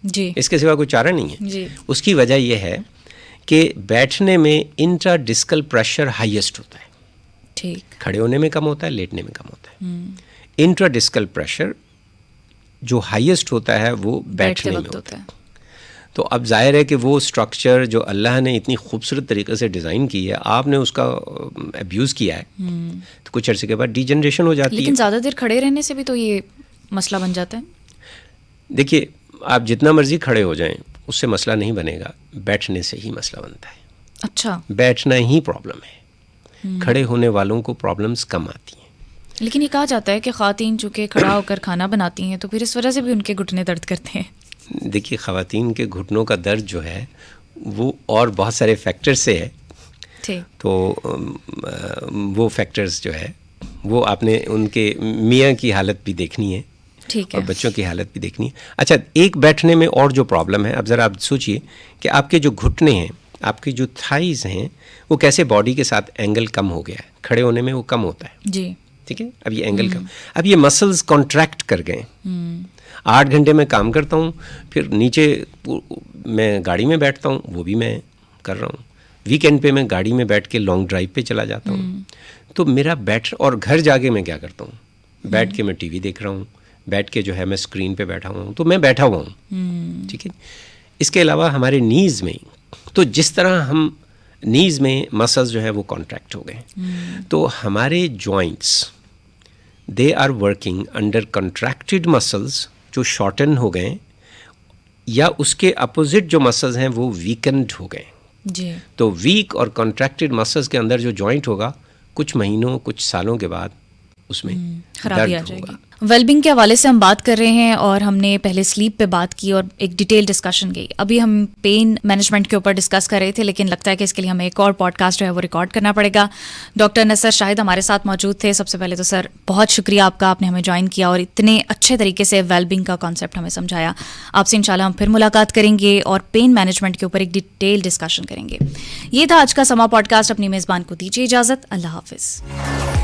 S1: جی.
S2: اس کے سوا کوئی چارہ نہیں ہے.
S1: جی.
S2: اس کی وجہ یہ ہے کہ بیٹھنے میں انٹرا ڈسکل پریشر ہائیسٹ ہوتا ہے.
S1: ٹھیک.
S2: کھڑے ہونے میں کم ہوتا ہے, لیٹنے میں کم ہوتا ہے. انٹرا ڈسکل پریشر جو ہائیسٹ ہوتا ہے وہ بیٹھنے میں ہوتا ہے. تو اب ظاہر ہے کہ وہ اسٹرکچر جو اللہ نے اتنی خوبصورت طریقے سے ڈیزائن کی ہے, آپ نے اس کا ابیوز کیا ہے, تو کچھ عرصے کے بعد ڈی جنریشن ہو جاتی ہے.
S1: لیکن زیادہ دیر کھڑے رہنے سے بھی تو یہ مسئلہ بن جاتا ہے.
S2: دیکھیے, آپ جتنا مرضی کھڑے ہو جائیں اس سے مسئلہ نہیں بنے گا, بیٹھنے سے ہی مسئلہ بنتا ہے.
S1: اچھا.
S2: بیٹھنا ہی پرابلم ہے, کھڑے ہونے والوں کو پرابلمز کم آتی ہیں.
S1: لیکن یہ کہا جاتا ہے کہ خواتین چونکہ کھڑا ہو کر کھانا بناتی ہیں تو پھر اس وجہ سے بھی ان کے گھٹنے درد کرتے ہیں.
S2: دیکھیے, خواتین کے گھٹنوں کا درد جو ہے وہ اور بہت سارے فیکٹر سے ہے. تو وہ فیکٹرز جو ہے وہ آپ نے ان کے میاں کی حالت بھی دیکھنی ہے اور بچوں کی حالت بھی دیکھنی ہے. اچھا, ایک بیٹھنے میں اور جو پرابلم ہے, اب ذرا آپ سوچئے کہ آپ کے جو گھٹنے ہیں, آپ کی جو تھائز ہیں, وہ کیسے باڈی کے ساتھ اینگل کم ہو گیا ہے. کھڑے ہونے میں وہ کم ہوتا ہے
S1: جی,
S2: ٹھیک ہے. اب یہ اینگل کم, اب یہ مسلز کانٹریکٹ کر گئے. 8 گھنٹے میں کام کرتا ہوں, پھر نیچے میں گاڑی میں بیٹھتا ہوں, وہ بھی میں کر رہا ہوں. ویکینڈ پہ میں گاڑی میں بیٹھ کے لانگ ڈرائیو پہ چلا جاتا ہوں. تو میرا اور گھر جا کے میں کیا کرتا ہوں, بیٹھ کے میں ٹی وی دیکھ رہا ہوں, بیٹھ کے جو ہے میں اسکرین پہ بیٹھا ہوا ہوں, تو میں بیٹھا ہوا ہوں, ٹھیک ہے. اس کے علاوہ ہمارے نیز میں, تو جس طرح ہم نیز میں مسلز جو ہے وہ کانٹریکٹ ہو گئے, تو ہمارے joints they are working under contracted muscles جو شارٹن ہو گئے, یا اس کے اپوزٹ جو مسلز ہیں وہ ویکنڈ ہو گئے.
S1: جی.
S2: تو ویک اور کنٹریکٹڈ مسلز کے اندر جو جوائنٹ ہوگا, کچھ مہینوں کچھ سالوں کے بعد اس میں
S1: خرابی آ جائے گی. ویل بینگ کے حوالے سے ہم بات کر رہے ہیں اور ہم نے پہلے سلیپ پہ بات کی اور ایک ڈیٹیل ڈسکشن گئی. ابھی ہم پین مینجمنٹ کے اوپر ڈسکس کر رہے تھے, لیکن لگتا ہے کہ اس کے لیے ہمیں ایک اور پوڈ کاسٹ جو ہے وہ ریکارڈ کرنا پڑے گا. ڈاکٹر نثر شاہد ہمارے ساتھ موجود تھے. سب سے پہلے تو سر بہت شکریہ آپ کا, آپ نے ہمیں جوائن کیا اور اتنے اچھے طریقے سے ویل بینگ کا کانسیپٹ ہمیں سمجھایا. آپ سے انشاءاللہ ہم پھر ملاقات کریں گے اور پین مینجمنٹ کے اوپر ایک ڈیٹیل ڈسکشن کریں گے. یہ تھا آج کا سما پوڈ کاسٹ. اپنی میزبان کو دیجیے اجازت. اللہ حافظ.